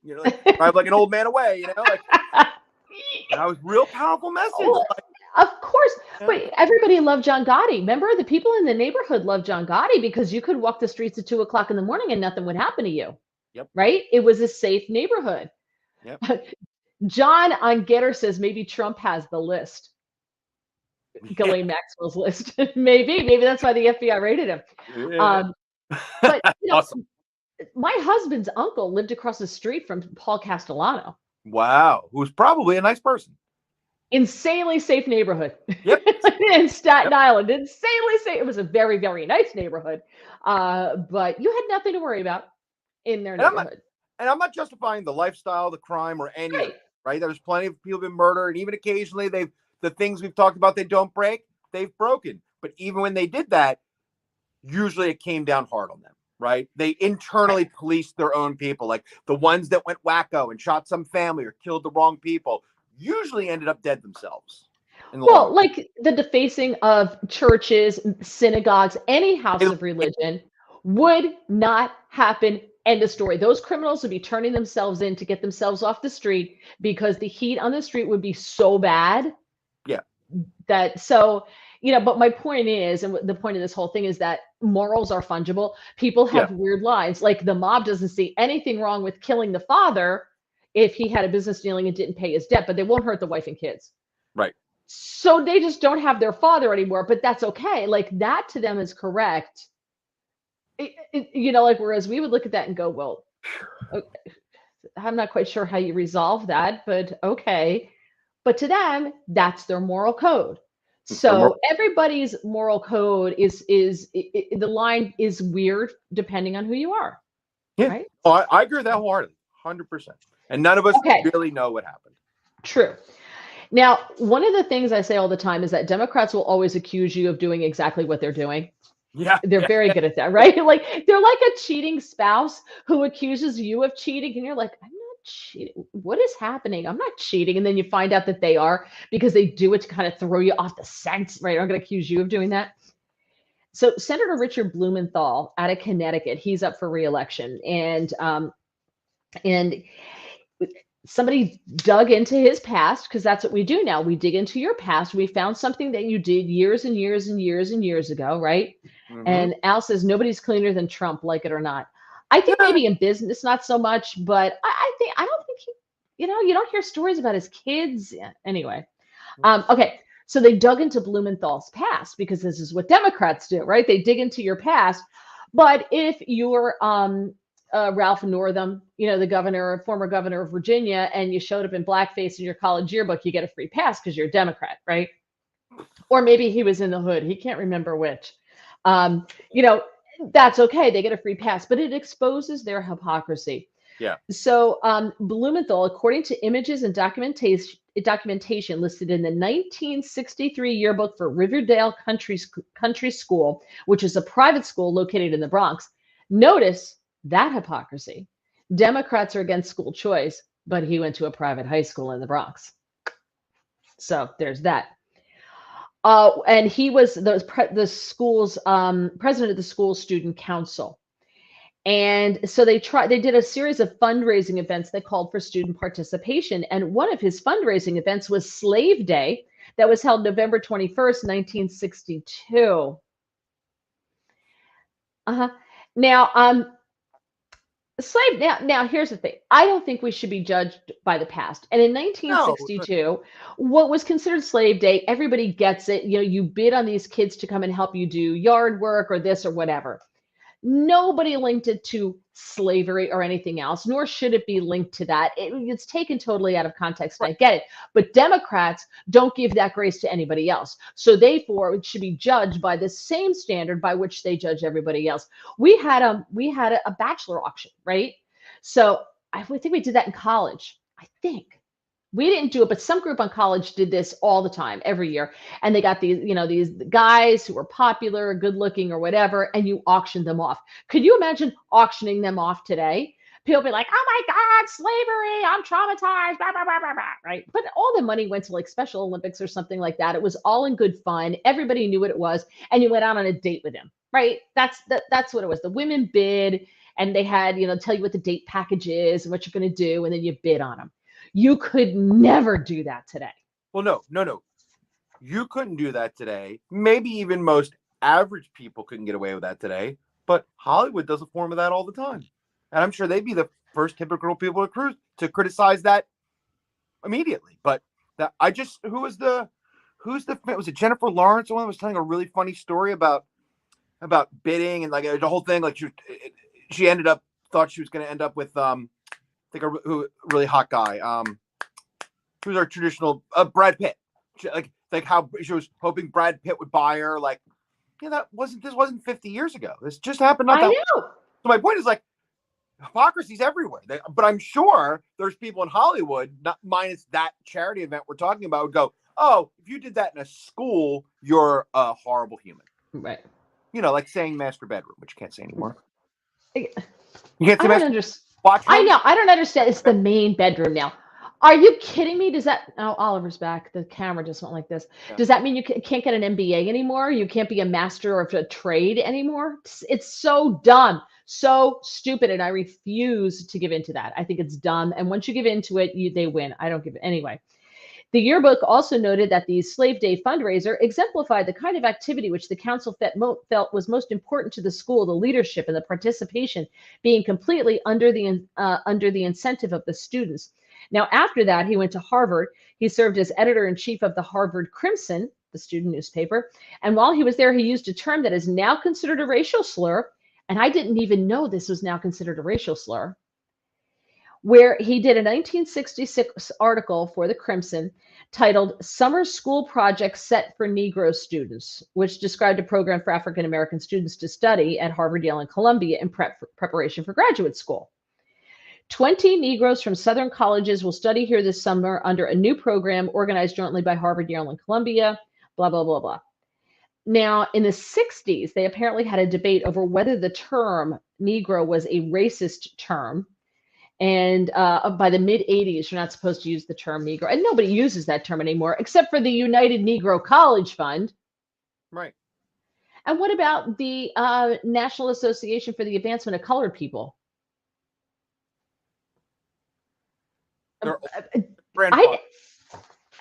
drive like an old man away, like that was real powerful message. Well, of course. But everybody loved John Gotti. Remember, the people in the neighborhood loved John Gotti because you could walk the streets at 2:00 in the morning and nothing would happen to you. Yep. Right? It was a safe neighborhood. Yep. John on Getter says maybe Trump has the list. Ghislaine Maxwell's list. maybe that's why the FBI raided him. Yeah. But awesome. My husband's uncle lived across the street from Paul Castellano. Wow, who's probably a nice person. Insanely safe neighborhood. Yep. In Staten Island. Insanely safe. It was a very, very nice neighborhood. But you had nothing to worry about in their neighborhood. I'm not justifying the lifestyle, the crime, or any of it, right? There's plenty of people been murdered, and even occasionally the things we've talked about they don't break, they've broken. But even when they did that, usually it came down hard on them, right? They internally policed their own people, like the ones that went wacko and shot some family or killed the wrong people, usually ended up dead themselves. Well, like the defacing of churches, synagogues, any house of religion would not happen. End of story. Those criminals would be turning themselves in to get themselves off the street because the heat on the street would be so bad. Yeah. But my point is, and the point of this whole thing is that morals are fungible. People have weird lives. Like the mob doesn't see anything wrong with killing the father if he had a business dealing and didn't pay his debt, but they won't hurt the wife and kids. Right. So they just don't have their father anymore, but that's okay. Like that to them is correct. Whereas we would look at that and go, well, okay, I'm not quite sure how you resolve that, but okay. But to them, that's their moral code. So everybody's moral code is the line is weird depending on who you are. Yeah. Right? Oh, I agree with that wholeheartedly, 100%. And none of us really know what happened. True. Now, one of the things I say all the time is that Democrats will always accuse you of doing exactly what they're doing. Yeah. They're very good at that, right? Like they're like a cheating spouse who accuses you of cheating and you're like, I'm not cheating. What is happening? I'm not cheating. And then you find out that they are because they do it to kind of throw you off the scent, right? I'm going to accuse you of doing that. So Senator Richard Blumenthal out of Connecticut, he's up for re-election. And somebody dug into his past, because that's what we do now. We dig into your past. We found something that you did years and years and years and years ago, right? And Al says nobody's cleaner than Trump, like it or not. I think maybe in business, not so much, but I don't think he, you don't hear stories about his kids. Yeah, anyway. Okay. So they dug into Blumenthal's past, because this is what Democrats do, right? They dig into your past. But if you're Ralph Northam, the former governor of Virginia, and you showed up in blackface in your college yearbook, you get a free pass because you're a Democrat, right? Or maybe he was in the hood. He can't remember which. That's okay. They get a free pass, but it exposes their hypocrisy. Yeah. So Blumenthal, according to images and documentation listed in the 1963 yearbook for Riverdale Country School, which is a private school located in the Bronx, notice that hypocrisy. Democrats are against school choice, but he went to a private high school in the Bronx. So there's that. And he was the school's president of the school student council. And so they did a series of fundraising events that called for student participation. And one of his fundraising events was Slave Day, that was held November 21st, 1962. Now, now here's the thing. I don't think we should be judged by the past. And in 1962, what was considered Slave Day, everybody gets it. You bid on these kids to come and help you do yard work or this or whatever. Nobody linked it to slavery or anything else, nor should it be linked to that. It's taken totally out of context. Right. I get it. But Democrats don't give that grace to anybody else. So therefore, it should be judged by the same standard by which they judge everybody else. We had a bachelor auction, right? So I think we did that in college. I think. We didn't do it, but some group on college did this all the time, every year. And they got these guys who were popular, good looking or whatever, and you auctioned them off. Could you imagine auctioning them off today? People be like, oh my God, slavery, I'm traumatized, blah, blah, blah, blah, blah, right? But all the money went to like Special Olympics or something like that. It was all in good fun. Everybody knew what it was. And you went out on a date with him, right? That's what it was. The women bid, and they had, tell you what the date package is and what you're going to do. And then you bid on them. You could never do that today. Well, no. You couldn't do that today. Maybe even most average people couldn't get away with that today. But Hollywood does a form of that all the time. And I'm sure they'd be the first hypocritical people to criticize that immediately. But was it Jennifer Lawrence? The one that was telling a really funny story about bidding and like the whole thing. Like she thought she was going to end up with I think a really hot guy, who's our traditional Brad Pitt. Like how she was hoping Brad Pitt would buy her. Like, this wasn't 50 years ago. This just happened. I know. So my point is like, hypocrisy's everywhere. But I'm sure there's people in Hollywood, not minus that charity event we're talking about, would go, oh, if you did that in a school, you're a horrible human. Right. Like saying master bedroom, which you can't say anymore. You can't say I don't understand. I know. I don't understand. It's the main bedroom now. Are you kidding me? Oliver's back. The camera just went like this. Yeah. Does that mean you can't get an MBA anymore? You can't be a master of a trade anymore? It's so dumb, so stupid, and I refuse to give into that. I think it's dumb. And once you give into it, they win. I don't give it anyway. The yearbook also noted that the Slave Day fundraiser exemplified the kind of activity which the council felt was most important to the school, the leadership and the participation being completely under the incentive of the students. Now, after that, he went to Harvard. He served as editor-in-chief of the Harvard Crimson, the student newspaper. And while he was there, he used a term that is now considered a racial slur. And I didn't even know this was now considered a racial slur, where he did a 1966 article for the Crimson titled Summer School Project Set for Negro Students, which described a program for African-American students to study at Harvard, Yale, and Columbia in preparation for graduate school. 20 Negroes from Southern colleges will study here this summer under a new program organized jointly by Harvard, Yale, and Columbia, blah, blah, blah, blah. Now, in the 60s, they apparently had a debate over whether the term Negro was a racist term. And by the mid-'80s, you're not supposed to use the term Negro. And nobody uses that term anymore, except for the United Negro College Fund. Right. And what about the National Association for the Advancement of Colored People? Their grandfather.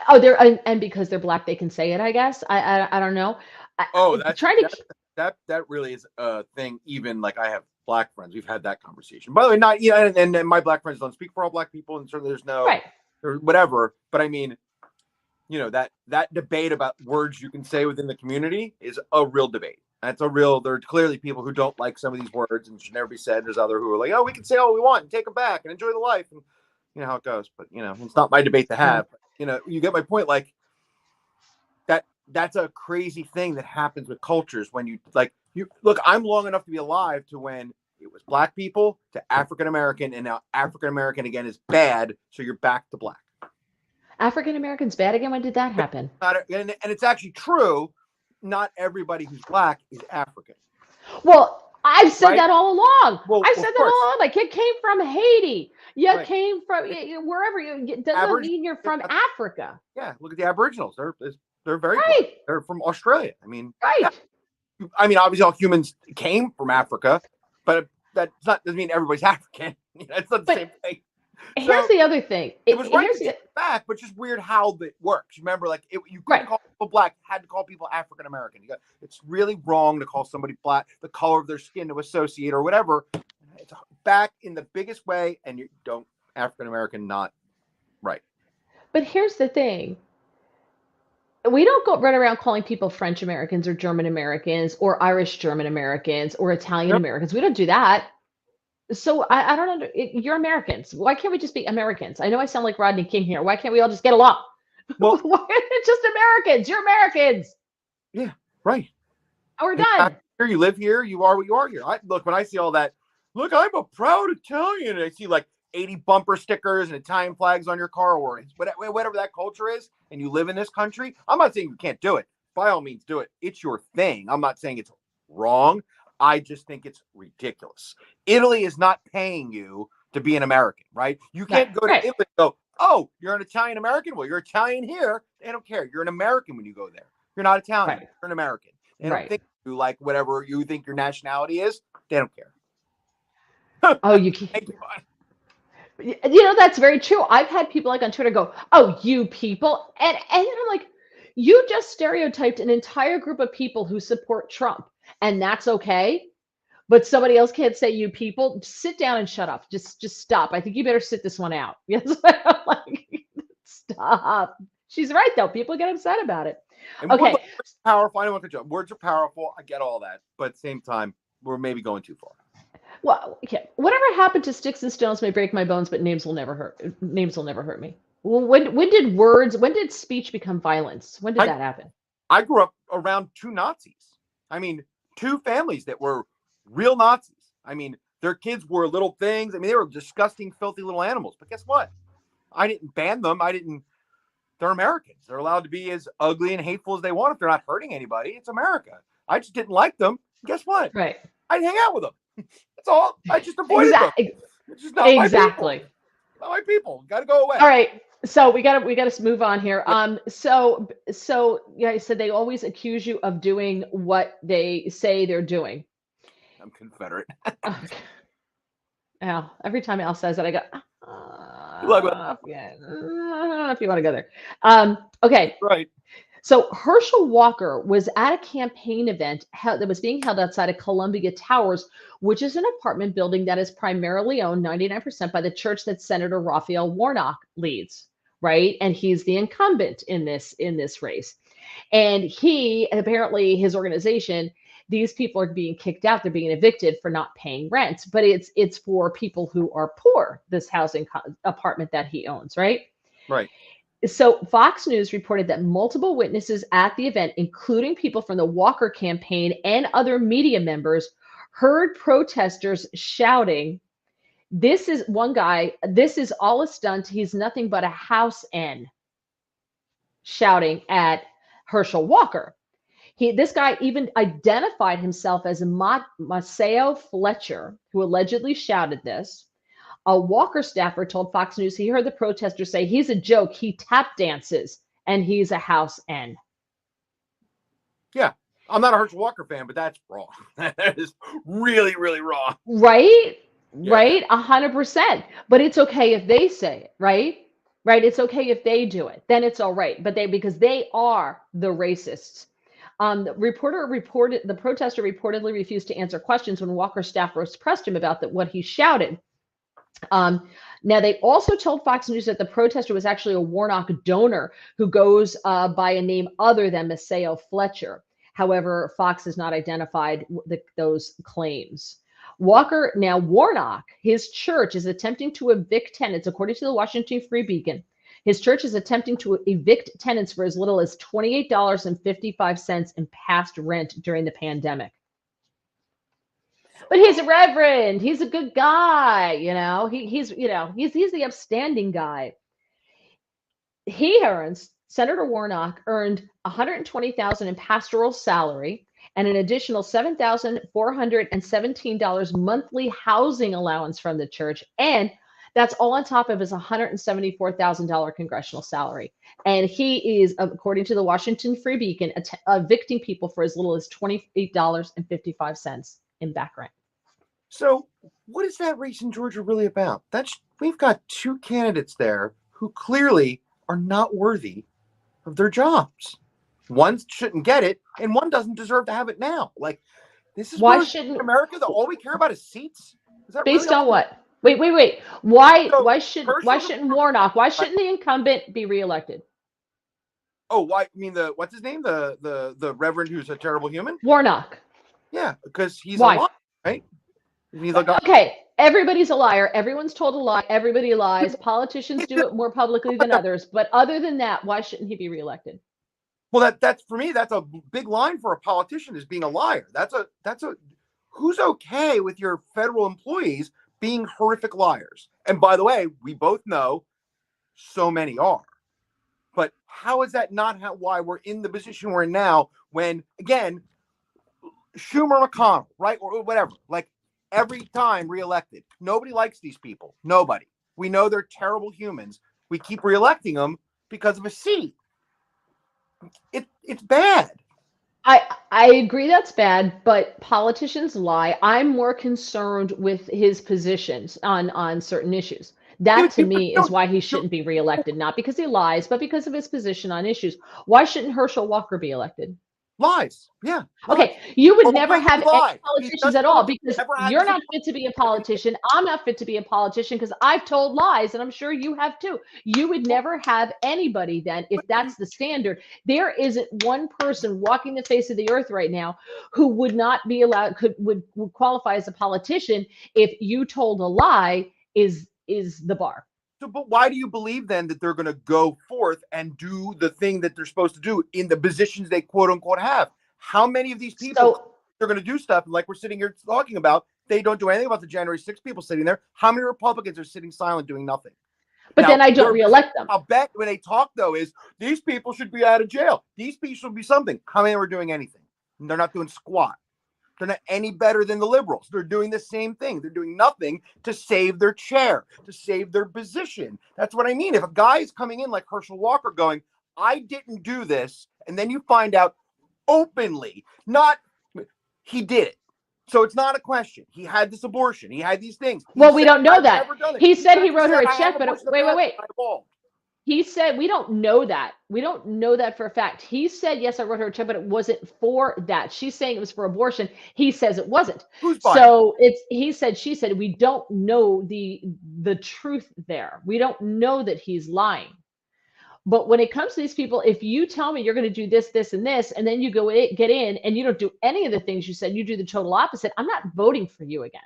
Oh, they're and because they're black, they can say it. I guess I don't know. That really is a thing. Even like I have black friends. We've had that conversation. By the way, not and my black friends don't speak for all black people, and certainly there's no or whatever. But I mean, that debate about words you can say within the community is a real debate. That's a real. There are clearly people who don't like some of these words and should never be said. There's other who are like, oh, we can say all we want and take them back and enjoy the life, and you know how it goes. But it's not my debate to have. You get my point. Like that's a crazy thing that happens with cultures when you look. I'm long enough to be alive to when it was black people to African American, and now African American again is bad. So you're back to black. African Americans bad again? When did that happen? And it's actually true. Not everybody who's black is African. Well, I've said that all along. I've said that all along. Like, it came from Haiti. You came from wherever. It doesn't mean you're from Africa. Yeah, look at the Aboriginals. They're very black. They're from Australia. I mean, I mean, obviously all humans came from Africa, but that doesn't mean everybody's African. It's not the same thing. Here's the other thing. It was right to get back, but just weird how it works. Remember, like you couldn't call people black, had to call people African American. It's really wrong to call somebody black, the color of their skin to associate or whatever. It's back in the biggest way, and you don't African American not right. But here's the thing. We don't go run around calling people French Americans or German Americans or Irish German Americans or Italian Americans. We don't do that. So I don't know. You're Americans. Why can't we just be Americans? I know I sound like Rodney King here. Why can't we all just get along? Well, it's just Americans. You're Americans. Yeah, right. We're done. Here, you live here. You are what you are here. Look, when I see all that, look, I'm a proud Italian. And I see like 80 bumper stickers and Italian flags on your car or whatever that culture is, and you live in this country. I'm not saying you can't do it. By all means, do it. It's your thing. I'm not saying it's wrong. I just think it's ridiculous. Italy is not paying you to be an American, right? You can't go to Italy and go, oh, you're an Italian American? Well, you're Italian here. They don't care. You're an American when you go there. You're not Italian. You're an American. They don't think you like whatever you think your nationality is. They don't care. Oh, you can't. That's very true. I've had people like on Twitter go, oh, you people. And I'm like, you just stereotyped an entire group of people who support Trump. And that's okay, but somebody else can't say you people. Sit down and shut up. Just stop. I think you better sit this one out. Yes, stop. She's right though. People get upset about it. And okay, words are powerful. I don't want to joke. Words are powerful. I get all that, but at the same time, we're maybe going too far. Well, okay. Whatever happened to sticks and stones may break my bones, but names will never hurt. Names will never hurt me. Well, when did speech become violence? When did that happen? I grew up around two Nazis. I mean, two families that were real Nazis. I mean, their kids were little things. I mean, they were disgusting, filthy little animals. But guess what? I didn't ban them. They're Americans. They're allowed to be as ugly and hateful as they want if they're not hurting anybody. It's America. I just didn't like them. Guess what? Right. I'd hang out with them. That's all. I just avoided them. It's just not my people. Not my people. Got to go away. All right. So we gotta move on here. So I said they always accuse you of doing what they say they're doing. I'm Confederate. Okay. Al, every time Al says that, I go, I don't know if you want to go there. Okay. Right. So Herschel Walker was at a campaign event that was being held outside of Columbia Towers, which is an apartment building that is primarily owned 99% by the church that Senator Raphael Warnock leads, right? And he's the incumbent in this race. And he, apparently his organization, these people are being kicked out. They're being evicted for not paying rent, but it's for people who are poor, this housing apartment that he owns, right? Right. So Fox News reported that multiple witnesses at the event, including people from the Walker campaign and other media members, heard protesters shouting, this is one guy, this is all a stunt. He's nothing but a house N, shouting at Herschel Walker. This guy even identified himself as Maceo Fletcher, who allegedly shouted this. A Walker staffer told Fox News he heard the protesters say he's a joke, he tap dances, and he's a house N. Yeah, I'm not a Herschel Walker fan, but that's wrong. That is really, really wrong. Right? Yeah. Right? 100%. But it's okay if they say it, right? right? It's okay if they do it, then it's all right. But because they are the racists. The protester reportedly refused to answer questions when Walker's staff pressed him about what he shouted. Now, they also told Fox News that the protester was actually a Warnock donor who goes by a name other than Maceo Fletcher. However, Fox has not identified those claims. Warnock, his church is attempting to evict tenants, according to the Washington Free Beacon. His church is attempting to evict tenants for as little as $28.55 in past rent during the pandemic. But he's a reverend. He's a good guy, you know. He's the upstanding guy. Senator Warnock earned $120,000 in pastoral salary and an additional $7,417 monthly housing allowance from the church, and that's all on top of his $174,000 congressional salary. And he is, according to the Washington Free Beacon, evicting people for as little as $28.55 in back rent. So what is that race in Georgia really about? We've got two candidates there who clearly are not worthy of their jobs. One shouldn't get it, and one doesn't deserve to have it now. Like, this is why shouldn't America? All we care about is seats. Is that based really on what? Wait. Why shouldn't Warnock? Why shouldn't the incumbent be reelected? Oh, why? I mean, what's his name? The Reverend who's a terrible human? Warnock. Yeah, because he's Why? a liar, right? Okay, everybody's a liar. Everyone's told a lie. Everybody lies. Politicians do it more publicly than others. But other than that, why shouldn't he be reelected? Well, that's for me. That's a big line for a politician, is being a liar. That's a who's okay with your federal employees being horrific liars? And by the way, we both know so many are. But how is that not why we're in the position we're in now? When again, Schumer, McConnell, right, or whatever, like every time reelected, nobody likes these people. Nobody. We know they're terrible humans. We keep reelecting them because of a seat. It's bad. I agree that's bad, but politicians lie. I'm more concerned with his positions on certain issues. That to me is why he shouldn't be reelected, not because he lies, but because of his position on issues. Why shouldn't Herschel Walker be elected? Lies. Yeah. Okay. You would never have any politicians at all because you're not fit to be a politician. I'm not fit to be a politician because I've told lies, and I'm sure you have too. You would never have anybody then if that's the standard. There isn't one person walking the face of the earth right now who would not be allowed, would qualify as a politician if you told a lie is the bar. So, but why do you believe then that they're going to go forth and do the thing that they're supposed to do in the positions they quote unquote have? How many of these people are going to do stuff like we're sitting here talking about? They don't do anything about the January 6th people sitting there. How many Republicans are sitting silent doing nothing? But now, then I don't reelect them. I'll bet when they talk though is these people should be out of jail. These people should be something. How many are doing anything? And they're not doing squat. They're not any better than the liberals. They're doing the same thing. They're doing nothing to save their chair, to save their position. That's what I mean. If a guy is coming in like Herschel Walker going, I didn't do this, and then you find out openly, he did it. So it's not a question. He had this abortion. He had these things. Well, we don't know that. He said he wrote her a check, but wait. He said, we don't know that. We don't know that for a fact. He said, yes, I wrote her a check, but it wasn't for that. She's saying it was for abortion. He says it wasn't. So he said, she said, we don't know the truth there. We don't know that he's lying. But when it comes to these people, if you tell me you're going to do this, this, and this, and then you get in and you don't do any of the things you said, you do the total opposite, I'm not voting for you again.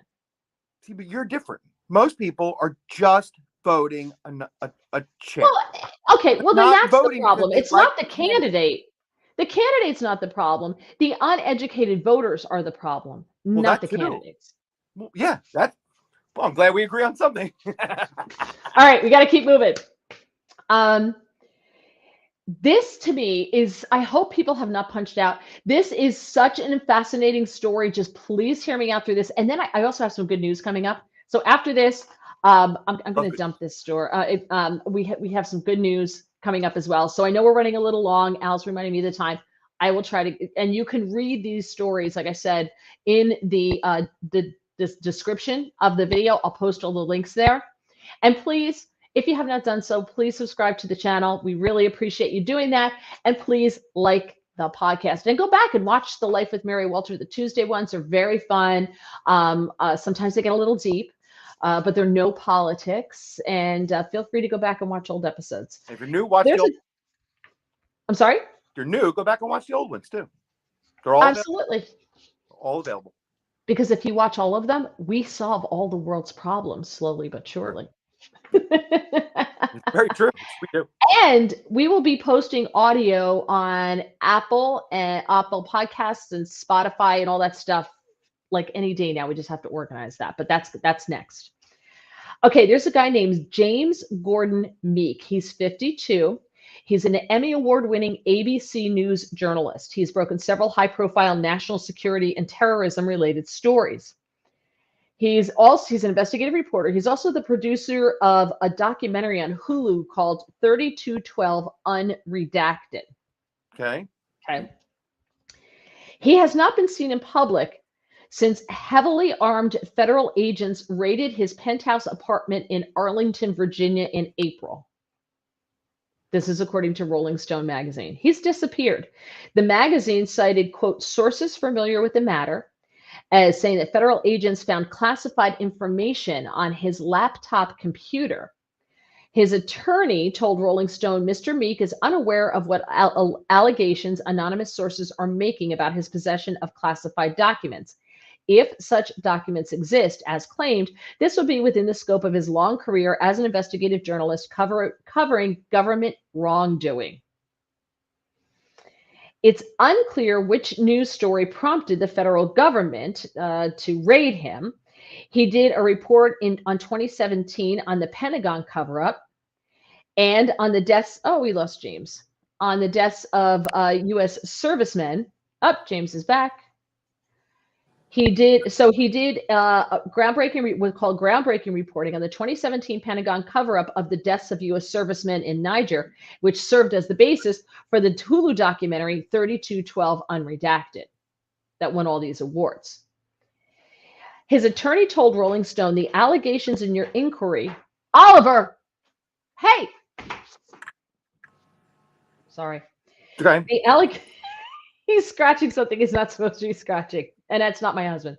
See, but you're different. Most people are just voting a chair. Well, okay, well then that's the problem. It's not the candidate. The candidate's not the problem. The uneducated voters are the problem, not the candidates. Well, yeah, I'm glad we agree on something. All right, we got to keep moving. This to me is, I hope people have not punched out. This is such a fascinating story. Just please hear me out through this. And then I also have some good news coming up. So after this, I'm going to dump this store. We have some good news coming up as well. So I know we're running a little long. Al's reminding me of the time. I will try to, and you can read these stories, like I said, in the description of the video. I'll post all the links there. And please, If you have not done so, please subscribe to the channel. We really appreciate you doing that. And please like the podcast and go back and watch the Life with Mary Walter. The Tuesday ones are very fun. Sometimes they get a little deep, but they're no politics. And feel free to go back and watch old episodes. If you're new, watch the old. I'm sorry? If you're new, go back and watch the old ones too. They're all absolutely all available. Because if you watch all of them, we solve all the world's problems slowly but surely. It's very true. We do. And we will be posting audio on Apple and Apple Podcasts and Spotify and all that stuff like any day now. We just have to organize that, but that's next. Okay, there's a guy named James Gordon Meek. He's 52. He's an Emmy Award-winning ABC News journalist. He's broken several high-profile national security and terrorism-related stories. He's an investigative reporter. He's also the producer of a documentary on Hulu called 3212 Unredacted. Okay. He has not been seen in public since heavily armed federal agents raided his penthouse apartment in Arlington, Virginia in April. This is according to Rolling Stone magazine. He's disappeared. The magazine cited, quote, sources familiar with the matter as saying that federal agents found classified information on his laptop computer. His attorney told Rolling Stone Mr. Meek is unaware of what allegations anonymous sources are making about his possession of classified documents. If such documents exist, as claimed, this would be within the scope of his long career as an investigative journalist covering government wrongdoing. It's unclear which news story prompted the federal government to raid him. He did a report on 2017 on the Pentagon cover-up and on the deaths. Oh, we lost James. On the deaths of U.S. servicemen. James is back. He did groundbreaking reporting on the 2017 Pentagon cover-up of the deaths of U.S. servicemen in Niger, which served as the basis for the Hulu documentary 3212 Unredacted that won all these awards. His attorney told Rolling Stone the allegations in your inquiry, Oliver, hey, sorry. Okay. He's scratching something he's not supposed to be scratching, and that's not my husband.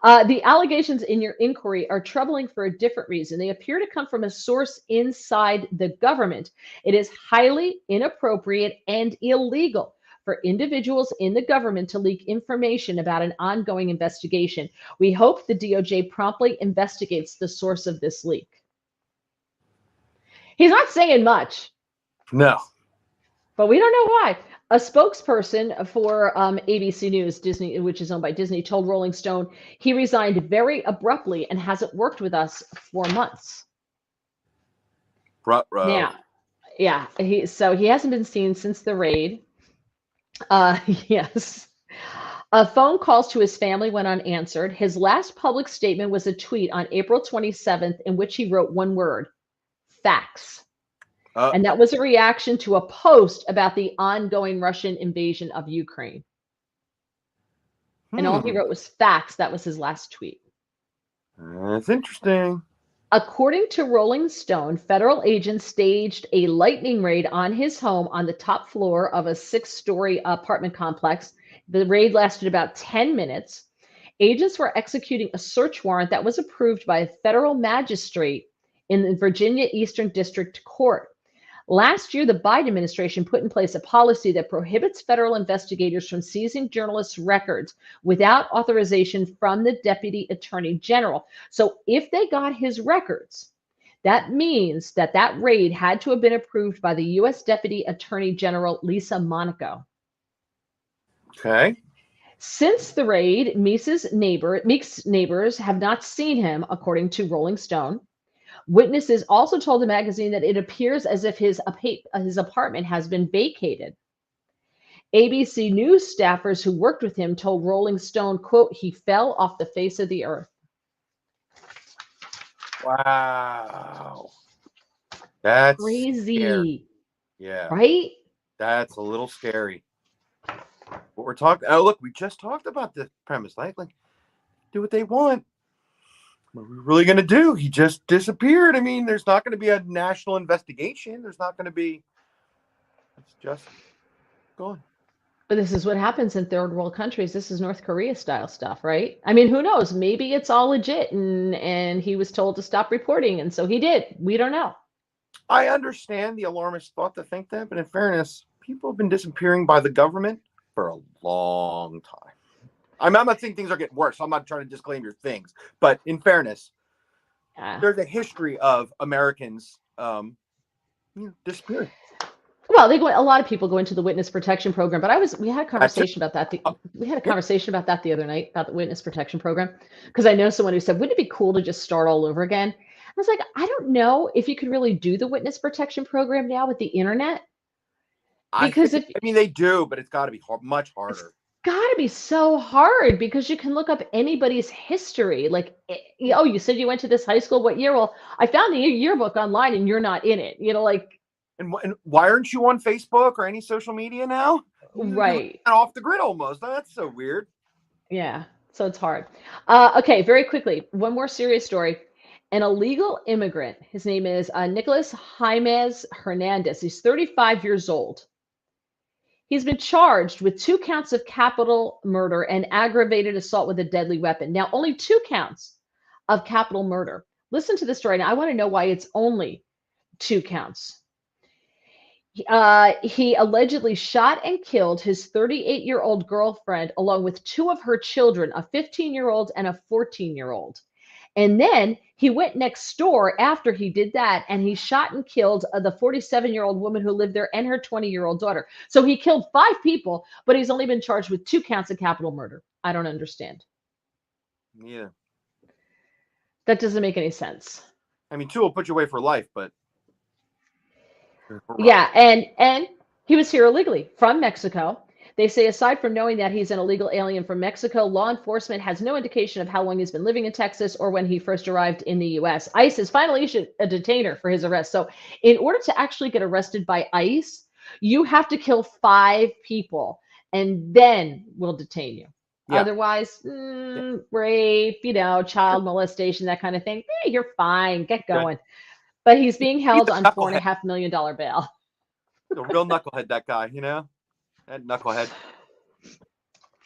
The allegations in your inquiry are troubling for a different reason. They appear to come from a source inside the government. It is highly inappropriate and illegal for individuals in the government to leak information about an ongoing investigation. We hope the DOJ promptly investigates the source of this leak. He's not saying much. No. But we don't know why. A spokesperson for ABC News, Disney, which is owned by Disney, told Rolling Stone he resigned very abruptly and hasn't worked with us for months. Now, yeah, he hasn't been seen since the raid. Yes. Phone calls to his family went unanswered. His last public statement was a tweet on April 27th in which he wrote one word, facts. And that was a reaction to a post about the ongoing Russian invasion of Ukraine. And all he wrote was facts. That was his last tweet. That's interesting. According to Rolling Stone, federal agents staged a lightning raid on his home on the top floor of a 6-story apartment complex. The raid lasted about 10 minutes. Agents were executing a search warrant that was approved by a federal magistrate in the Virginia Eastern District Court. Last year, the Biden administration put in place a policy that prohibits federal investigators from seizing journalists' records without authorization from the Deputy Attorney General. So if they got his records, that means that raid had to have been approved by the U.S. Deputy Attorney General Lisa Monaco. Okay. Since the raid, Meek's neighbors have not seen him, according to Rolling Stone. Witnesses also told the magazine that it appears as if his apartment has been vacated. ABC News staffers who worked with him told Rolling Stone, quote, he fell off the face of the earth. Wow. That's crazy. Scary. Yeah. Right? That's a little scary. What we're talking. Oh, look, we just talked about the premise. Like, do what they want. what are we really going to do? He just disappeared. I mean, there's not going to be a national investigation. There's not going to be. It's just gone. But this is what happens in third world countries. This is North Korea style stuff, right? I mean, who knows? Maybe it's all legit, and he was told to stop reporting, and so he did. We don't know. I understand the alarmist thought to think that, but in fairness, people have been disappearing by the government for a long time. I'm not saying things are getting worse. I'm not trying to disclaim your things, but in fairness, there's a history of Americans disappearing. Well, a lot of people go into the witness protection program, but we had a conversation about that. We had a conversation about that the other night, about the witness protection program, because I know someone who said, wouldn't it be cool to just start all over again? I was like, I don't know if you could really do the witness protection program now with the internet. Because I mean, they do, but it's got to be much harder. It's got to be so hard because you can look up anybody's history. Like, oh, you said you went to this high school. What year? Well, I found the yearbook online and you're not in it. Like. And why aren't you on Facebook or any social media now? Right. You're off the grid almost. That's so weird. Yeah. So it's hard. Okay. Very quickly. One more serious story. An illegal immigrant. His name is Nicholas Jimenez Hernandez. He's 35 years old. He's been charged with 2 counts of capital murder and aggravated assault with a deadly weapon. Now, only 2 counts of capital murder. Listen to this story. Now, I want to know why it's only 2 counts. He allegedly shot and killed his 38-year-old girlfriend along with 2 of her children, a 15-year-old and a 14-year-old. And then he went next door after he did that, and he shot and killed the 47-year-old woman who lived there and her 20-year-old daughter. So he killed 5 people, but he's only been charged with 2 counts of capital murder. I don't understand. Yeah. That doesn't make any sense. I mean, 2 will put you away for life, but. Yeah, and he was here illegally from Mexico. They say aside from knowing that he's an illegal alien from Mexico, law enforcement has no indication of how long he's been living in Texas or when he first arrived in the U.S. ICE has finally issued a detainer for his arrest. So in order to actually get arrested by ICE, you have to kill 5 people, and then we'll detain you. Yeah. Otherwise, rape, child molestation, that kind of thing. You're fine. Get going. Good. But he's being held on $4.5 million bail. The real knucklehead, that guy, that knucklehead.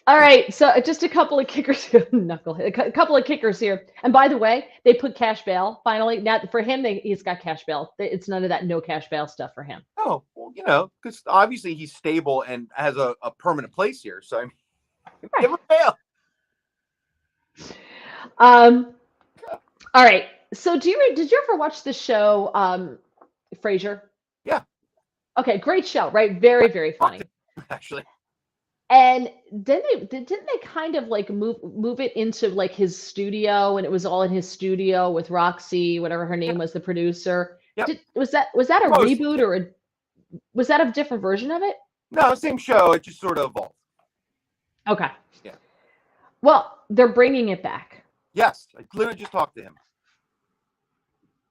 All right, so just a couple of kickers here. Knucklehead. A couple of kickers here. And by the way, they put cash bail finally. Now for him, he's got cash bail. It's none of that no cash bail stuff for him. Oh, well, because obviously he's stable and has a permanent place here. So I mean, give him bail. All right. So did you ever watch the show FRASIER? Yeah. Okay, great show, right? Very, very funny. Actually. And then didn't they kind of like move it into like his studio, and it was all in his studio with Roxy, whatever her name was, the producer. Yep. Was that a reboot, or was that a different version of it? No, same show. It just sort of evolved. Okay. Yeah. Well, they're bringing it back. Yes, I literally just talked to him.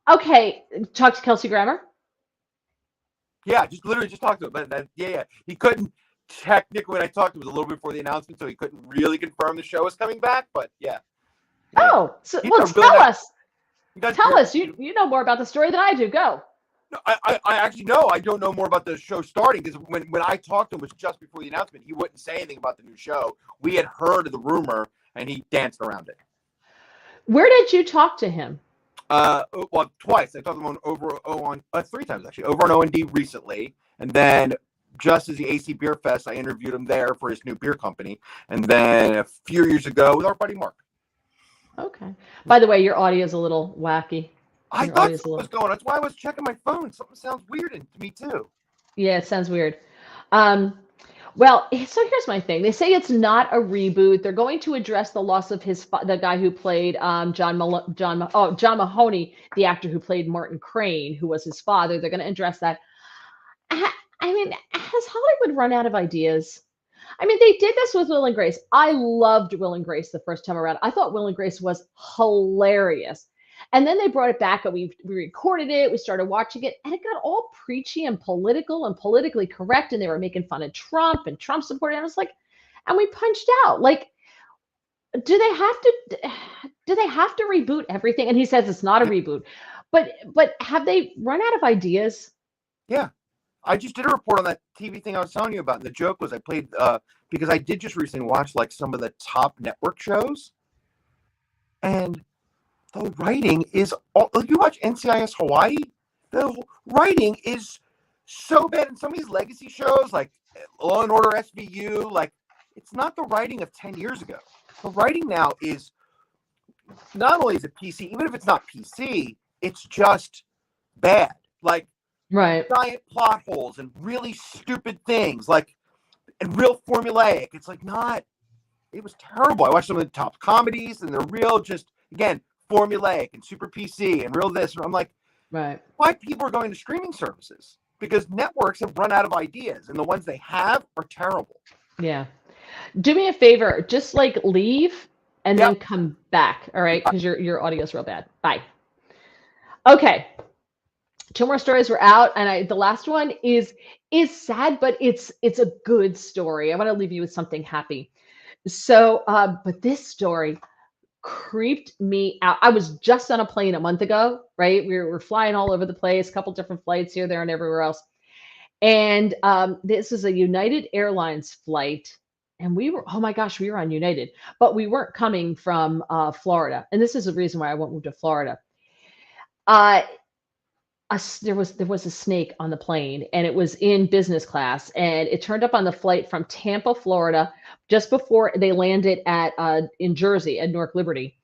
Okay, talk to Kelsey Grammer. Yeah, literally just talked to him. But yeah, he couldn't. Technically, when I talked to him, it was a little bit before the announcement, so he couldn't really confirm the show was coming back. But yeah. Oh, so well, tell us. Tell us. You know more about the story than I do. Go. No, I actually know. I don't know more about the show starting, because when I talked to him, it was just before the announcement. He wouldn't say anything about the new show. We had heard of the rumor, and he danced around it. Where did you talk to him? Well, twice. I talked to him on 3 times actually. Over on O&D recently, and then just as the AC Beer Fest, I interviewed him there for his new beer company, and then a few years ago with our buddy Mark. Okay. By the way, your audio is a little wacky. I thought something was going on. That's why I was checking my phone. Something sounds weird to me too. Yeah, it sounds weird. Well, so here's my thing. They say it's not a reboot. They're going to address the loss of the guy who played John Mahoney, the actor who played Martin Crane, who was his father. They're going to address that. I mean, has Hollywood run out of ideas? I mean, they did this with Will and Grace. I loved Will and Grace the first time around. I thought Will and Grace was hilarious. And then they brought it back, and we recorded it. We started watching it, and it got all preachy and political and politically correct. And they were making fun of Trump and Trump supporters. And I was like, and we punched out. Like, do they have to reboot everything? And he says it's not a reboot, but have they run out of ideas? Yeah. I just did a report on that TV thing I was telling you about. And the joke was I played because I did just recently watch like some of the top network shows, and the writing is all, like, you watch NCIS Hawaii, the writing is so bad. In some of these legacy shows like Law and Order SVU, like it's not the writing of 10 years ago. The writing now is not only is it PC, even if it's not PC, it's just bad. Like Right. giant plot holes and really stupid things, like, and real formulaic. It's like not. It was terrible. I watched some of the top comedies, and they're real, just again formulaic and super PC and real this. And I'm like, Right. why people are going to streaming services? Because networks have run out of ideas, and the ones they have are terrible. Yeah. Do me a favor, just like leave and then come back. All right, because your audio's real bad. Bye. Okay. 2 more stories were out, and the last one is sad, but it's a good story. I want to leave you with something happy. So, but this story creeped me out. I was just on a plane a month ago, right? We were flying all over the place, a couple different flights here, there, and everywhere else. And this is a United Airlines flight. And we were, oh my gosh, we were on United, but we weren't coming from Florida. And this is the reason why I won't move to Florida. There was a snake on the plane, and it was in business class, and it turned up on the flight from Tampa, Florida, just before they landed in Jersey at Newark Liberty.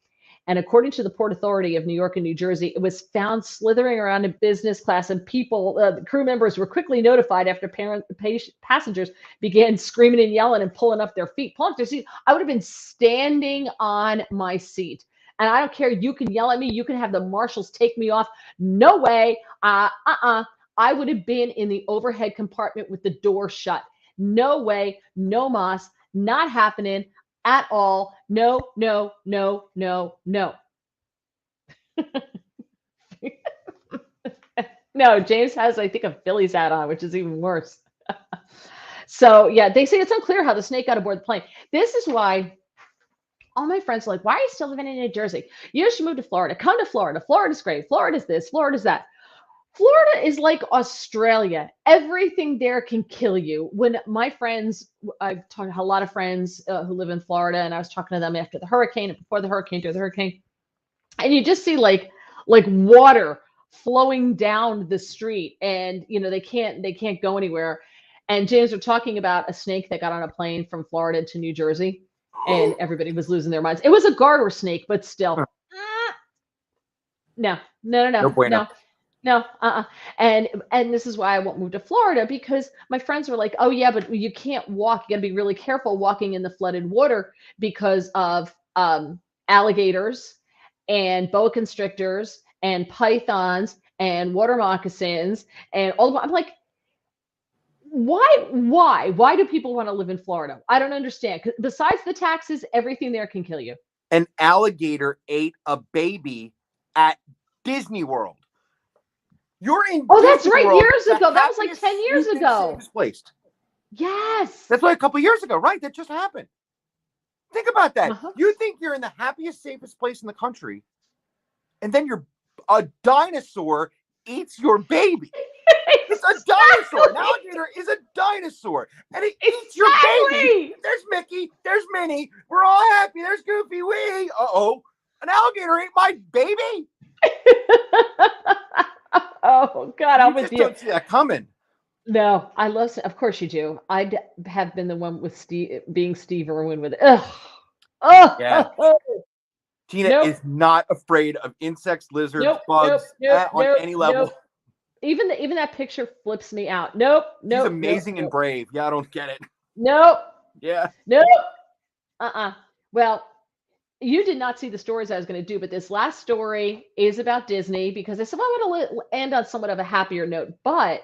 And according to the Port Authority of New York and New Jersey, it was found slithering around in business class, and the crew members were quickly notified after passengers began screaming and yelling and pulling up their seat. I would have been standing on my seat. And I don't care. You can yell at me. You can have the marshals take me off. No way. I would have been in the overhead compartment with the door shut. No way. No mas. Not happening at all. No, no, no, no, no. No, James has, I think, a Phillies hat on, which is even worse. So, yeah, they say it's unclear how the snake got aboard the plane. This is why all my friends are like, why are you still living in New Jersey? You should move to Florida. Come to Florida. Florida's great. Florida's this. Florida's that. Florida is like Australia. Everything there can kill you. When my friends, I've talked to a lot of friends who live in Florida, and I was talking to them after the hurricane and before the hurricane, during the hurricane, and you just see like water flowing down the street, and they can't go anywhere. And James were talking about a snake that got on a plane from Florida to New Jersey. And everybody was losing their minds. It was a garter snake, but still. No. And this is why I won't move to Florida, because my friends were like, oh yeah, but you can't walk. You got to be really careful walking in the flooded water because of alligators and boa constrictors and pythons and water moccasins and all. I'm like, why do people want to live in Florida? I don't understand. 'Cause besides the taxes, everything there can kill you. An alligator ate a baby at Disney World. You're in. Oh, that's Disney right. World, Years ago. That was like 10 years ago. Displaced. Yes. That's like a couple years ago, right? That just happened. Think about that. Uh-huh. You think you're in the happiest, safest place in the country, and then a dinosaur eats your baby. It's a dinosaur. An alligator is a dinosaur, and it eats your baby. There's Mickey. There's Minnie. We're all happy. There's Goofy. Wee. Uh-oh. An alligator ate my baby. Oh God, I'm with you. Don't see that coming. No, I love. Of course you do. I'd have been the one with Steve Irwin with it. Ugh. Oh. Yeah. Oh. Tina is not afraid of insects, lizards, bugs on any level. Nope. Even that picture flips me out. Nope. She's amazing and brave. Yeah, I don't get it. Nope. Yeah. Nope. Well, you did not see the stories I was going to do, but this last story is about Disney, because I said, well, I want to end on somewhat of a happier note. But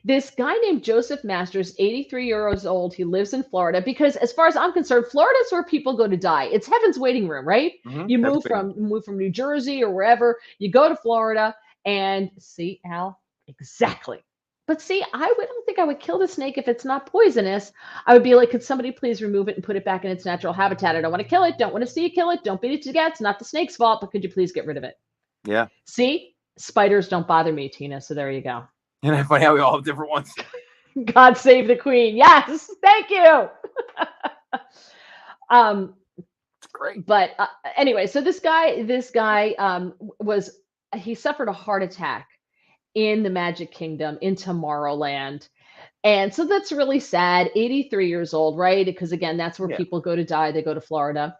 this guy named Joseph Masters, 83 years old, he lives in Florida, because as far as I'm concerned, Florida is where people go to die. It's heaven's waiting room, right? Mm-hmm. You move from New Jersey or wherever, you go to Florida, and see, Al, exactly. But see, I don't think think I would kill the snake if it's not poisonous. I would be like, could somebody please remove it and put it back in its natural habitat? I don't want to kill it. Don't want to see you kill it. Don't beat it to death. It's not the snake's fault, but could you please get rid of it? Yeah. See, spiders don't bother me, Tina. So there you go. And I find out we all have different ones. God save the queen. Yes, thank you. It's great. But anyway, so this guy he suffered a heart attack in the Magic Kingdom in Tomorrowland. And so that's really sad. 83 years old, right? Because again, that's where people go to die. They go to Florida.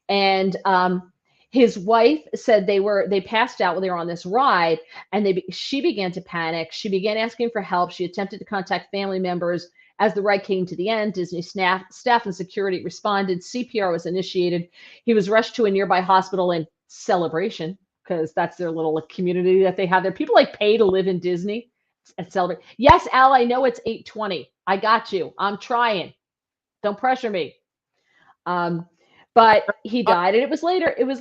And his wife said they passed out when they were on this ride, and she began to panic. She began asking for help. She attempted to contact family members. As the ride came to the end, Disney staff and security responded. CPR was initiated. He was rushed to a nearby hospital in Celebration, because that's their little community that they have there. People like pay to live in Disney and celebrate. Yes, Al, I know it's 8:20. I got you. I'm trying. Don't pressure me. But he died, and it was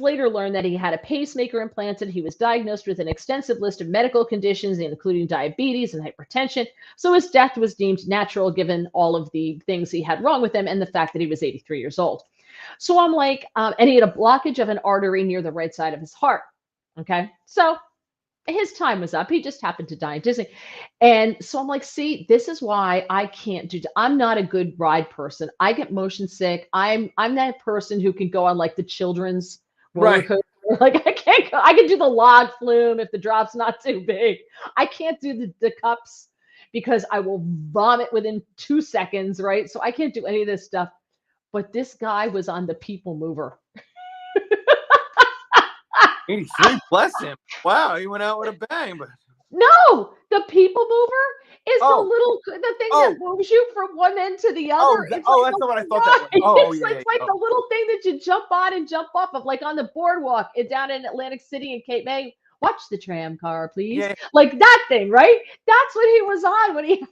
later learned that he had a pacemaker implanted. He was diagnosed with an extensive list of medical conditions, including diabetes and hypertension. So his death was deemed natural, given all of the things he had wrong with him and the fact that he was 83 years old. So I'm like, and he had a blockage of an artery near the right side of his heart. Okay, so his time was up. He just happened to die in Disney. And so I'm like, see, this is why I can't I'm not a good ride person. I get motion sick. I'm that person who can go on like the children's roller coaster. Like I can't go. I can do the log flume if the drop's not too big. I can't do the cups because I will vomit within 2 seconds, right? So I can't do any of this stuff. But this guy was on the people mover. 83, bless him. Wow, he went out with a bang. But no, the people mover is the thing that moves you from one end to the other. That's not what I thought that was. It's like the little thing that you jump on and jump off of, like on the boardwalk down in Atlantic City and Cape May. Watch the tram car, please. Yeah. Like that thing, right? That's what he was on when he had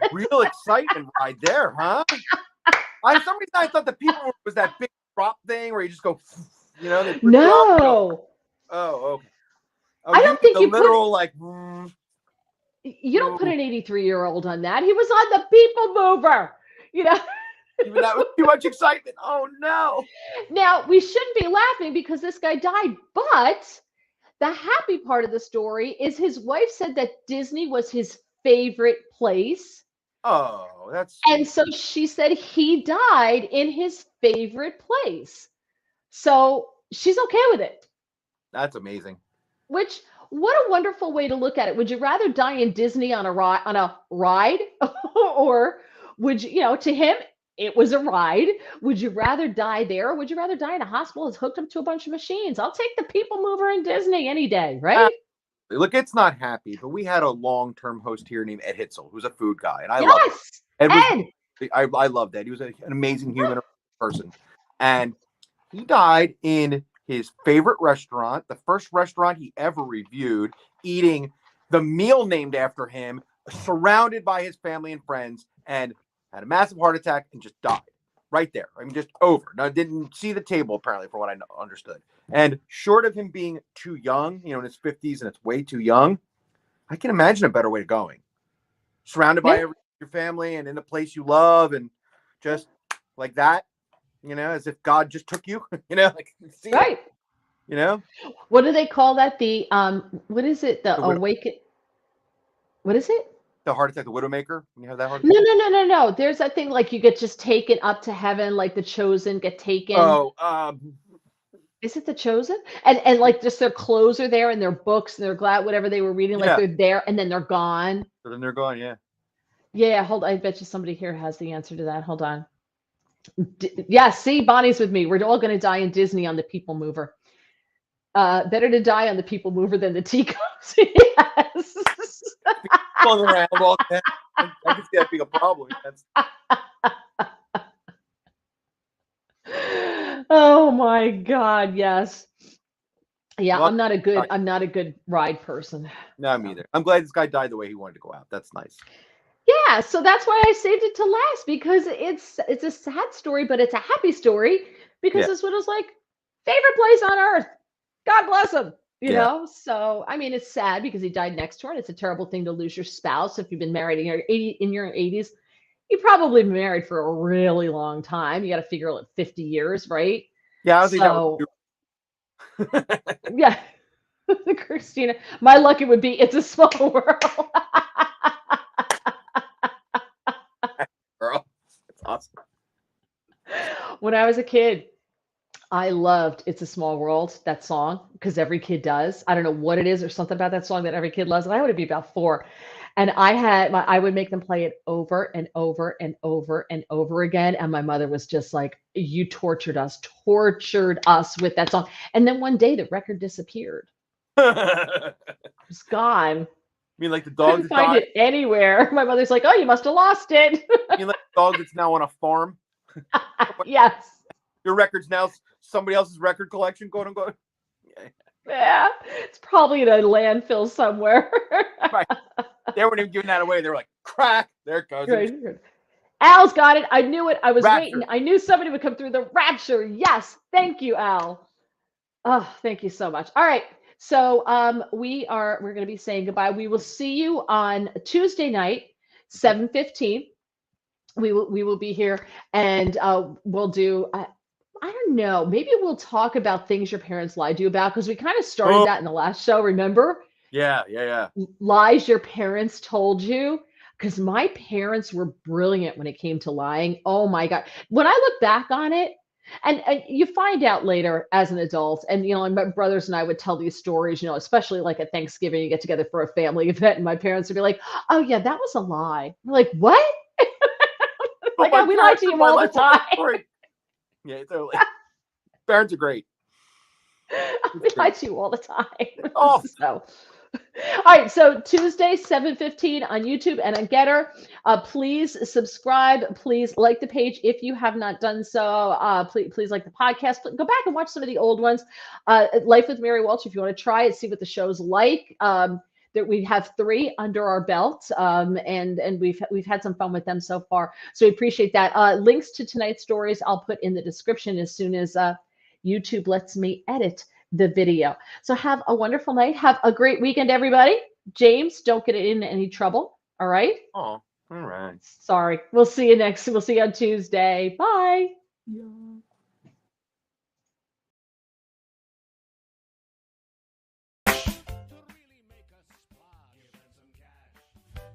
the real excitement right there, huh? For some reason I thought the people mover was that big drop thing where you just go, you know? No. Oh, okay. I don't think you literal you don't put an 83-year-old on that. He was on the people mover, you know. Even that was too much excitement. Oh no. Now we shouldn't be laughing because this guy died, but the happy part of the story is his wife said that Disney was his favorite place. Oh, that's and so she said he died in his favorite place. So she's okay with it. That's amazing. What a wonderful way to look at it. Would you rather die in Disney on a ride, or would you, to him, it was a ride. Would you rather die there, or would you rather die in a hospital that's hooked up to a bunch of machines? I'll take the people mover in Disney any day, right? Look, it's not happy, but we had a long-term host here named Ed Hitzel, who's a food guy, and I love Ed. I loved Ed. He was an amazing human person, and he died in his favorite restaurant, the first restaurant he ever reviewed, eating the meal named after him, surrounded by his family and friends, and had a massive heart attack and just died right there. I mean, just over. Now, didn't see the table, apparently, from what I understood. And short of him being too young, in his 50s, and it's way too young, I can imagine a better way of going. Surrounded by your family and in a place you love, and just like that. As if God just took you, right. What do they call that? The, what is it? The awaken. What is it? The heart attack, the Widowmaker. When you have that heart attack? No. There's that thing like you get just taken up to heaven, like the chosen get taken. Is it the chosen? And like just their clothes are there and their books and their glad, whatever they were reading, like they're there and then they're gone. So then they're gone, yeah. Yeah, hold on. I bet you somebody here has the answer to that. Hold on. See, Bonnie's with me. We're all going to die in Disney on the people mover. Better to die on the people mover than the teacups. Yes. Around all that. I can see that being a problem. Oh my God, yes. Yeah, well, I'm not a good ride person. No, me either. I'm glad this guy died the way he wanted to go out. That's nice. Yeah, so that's why I saved it to last, because it's a sad story, but it's a happy story because this one was like favorite place on earth. God bless him. You know, so I mean, it's sad because he died next to her, and it's a terrible thing to lose your spouse if you've been married in your 80s. You probably been married for a really long time. You got to figure like 50 years, right? Yeah, I don't think that would yeah. Christina, my luck it would be It's a Small World. Girl, that's awesome. When I was a kid, I loved It's a Small World, that song, because every kid does. I don't know what it is. There's something about that song that every kid loves. And I would be about 4. And I would make them play it over and over and over and over again. And my mother was just like, you tortured us with that song. And then one day the record disappeared. It was gone. You mean like the dog couldn't find it anywhere. My mother's like, oh, you must have lost it. You mean like the dog that's now on a farm? Yes. Your record's now somebody else's record collection, quote unquote. Yeah, it's probably in a landfill somewhere. Right. They weren't even giving that away. They were like, crack. There it goes. Right. Al's got it. I knew it. I was Rapture. waiting. I knew somebody would come through. The Rapture. Yes. Thank you, Al. Oh, thank you so much. All right. So we're going to be saying goodbye. We will see you on Tuesday night, 7:15. We will be here, and we'll do. I don't know. Maybe we'll talk about things your parents lied to you about, because we kind of started that in the last show. Remember? Yeah. Lies your parents told you. Because my parents were brilliant when it came to lying. Oh my God. When I look back on it, and you find out later as an adult, and and my brothers and I would tell these stories, especially like at Thanksgiving, you get together for a family event, and my parents would be like, "Oh yeah, that was a lie." We're like, "What?" Like, we lie to you all the time. Yeah, totally. Parents are great. We lie to you all the time. Oh. So. All right, so Tuesday, 7:15 on YouTube and on Getter. Please subscribe. Please like the page if you have not done so. Please like the podcast. Go back and watch some of the old ones. Life with Mary Welch, if you want to try it, see what the show's like. That we have 3 under our belt, and we've had some fun with them so far. So we appreciate that. Links to tonight's stories I'll put in the description as soon as YouTube lets me edit the video. So have a wonderful night. Have a great weekend, everybody. James, don't get in any trouble. All right? Oh, all right. Sorry. We'll see you on Tuesday. Bye. Yeah.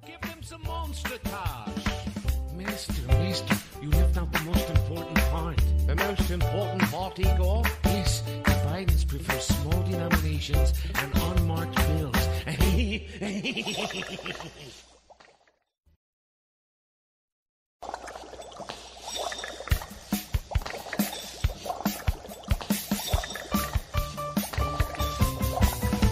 Give them some monster cash. Mister, you left out the most important part. The most important part, Igor? Yes, the Bidens prefer small denominations and unmarked bills.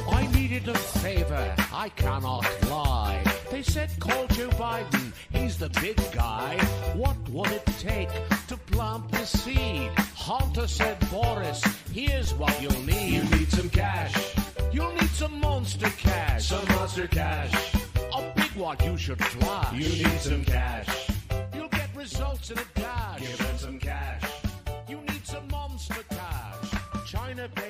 I needed a favor, I cannot lie. They said call Joe Biden, he's the big guy. What would it take to plant the seed? Hunter said, Boris, here's what you'll need. You need some cash. You'll need some monster cash. Some monster cash. A big one you should flash. You need some cash. You'll get results in a dash. Give them some cash. You need some monster cash. China paid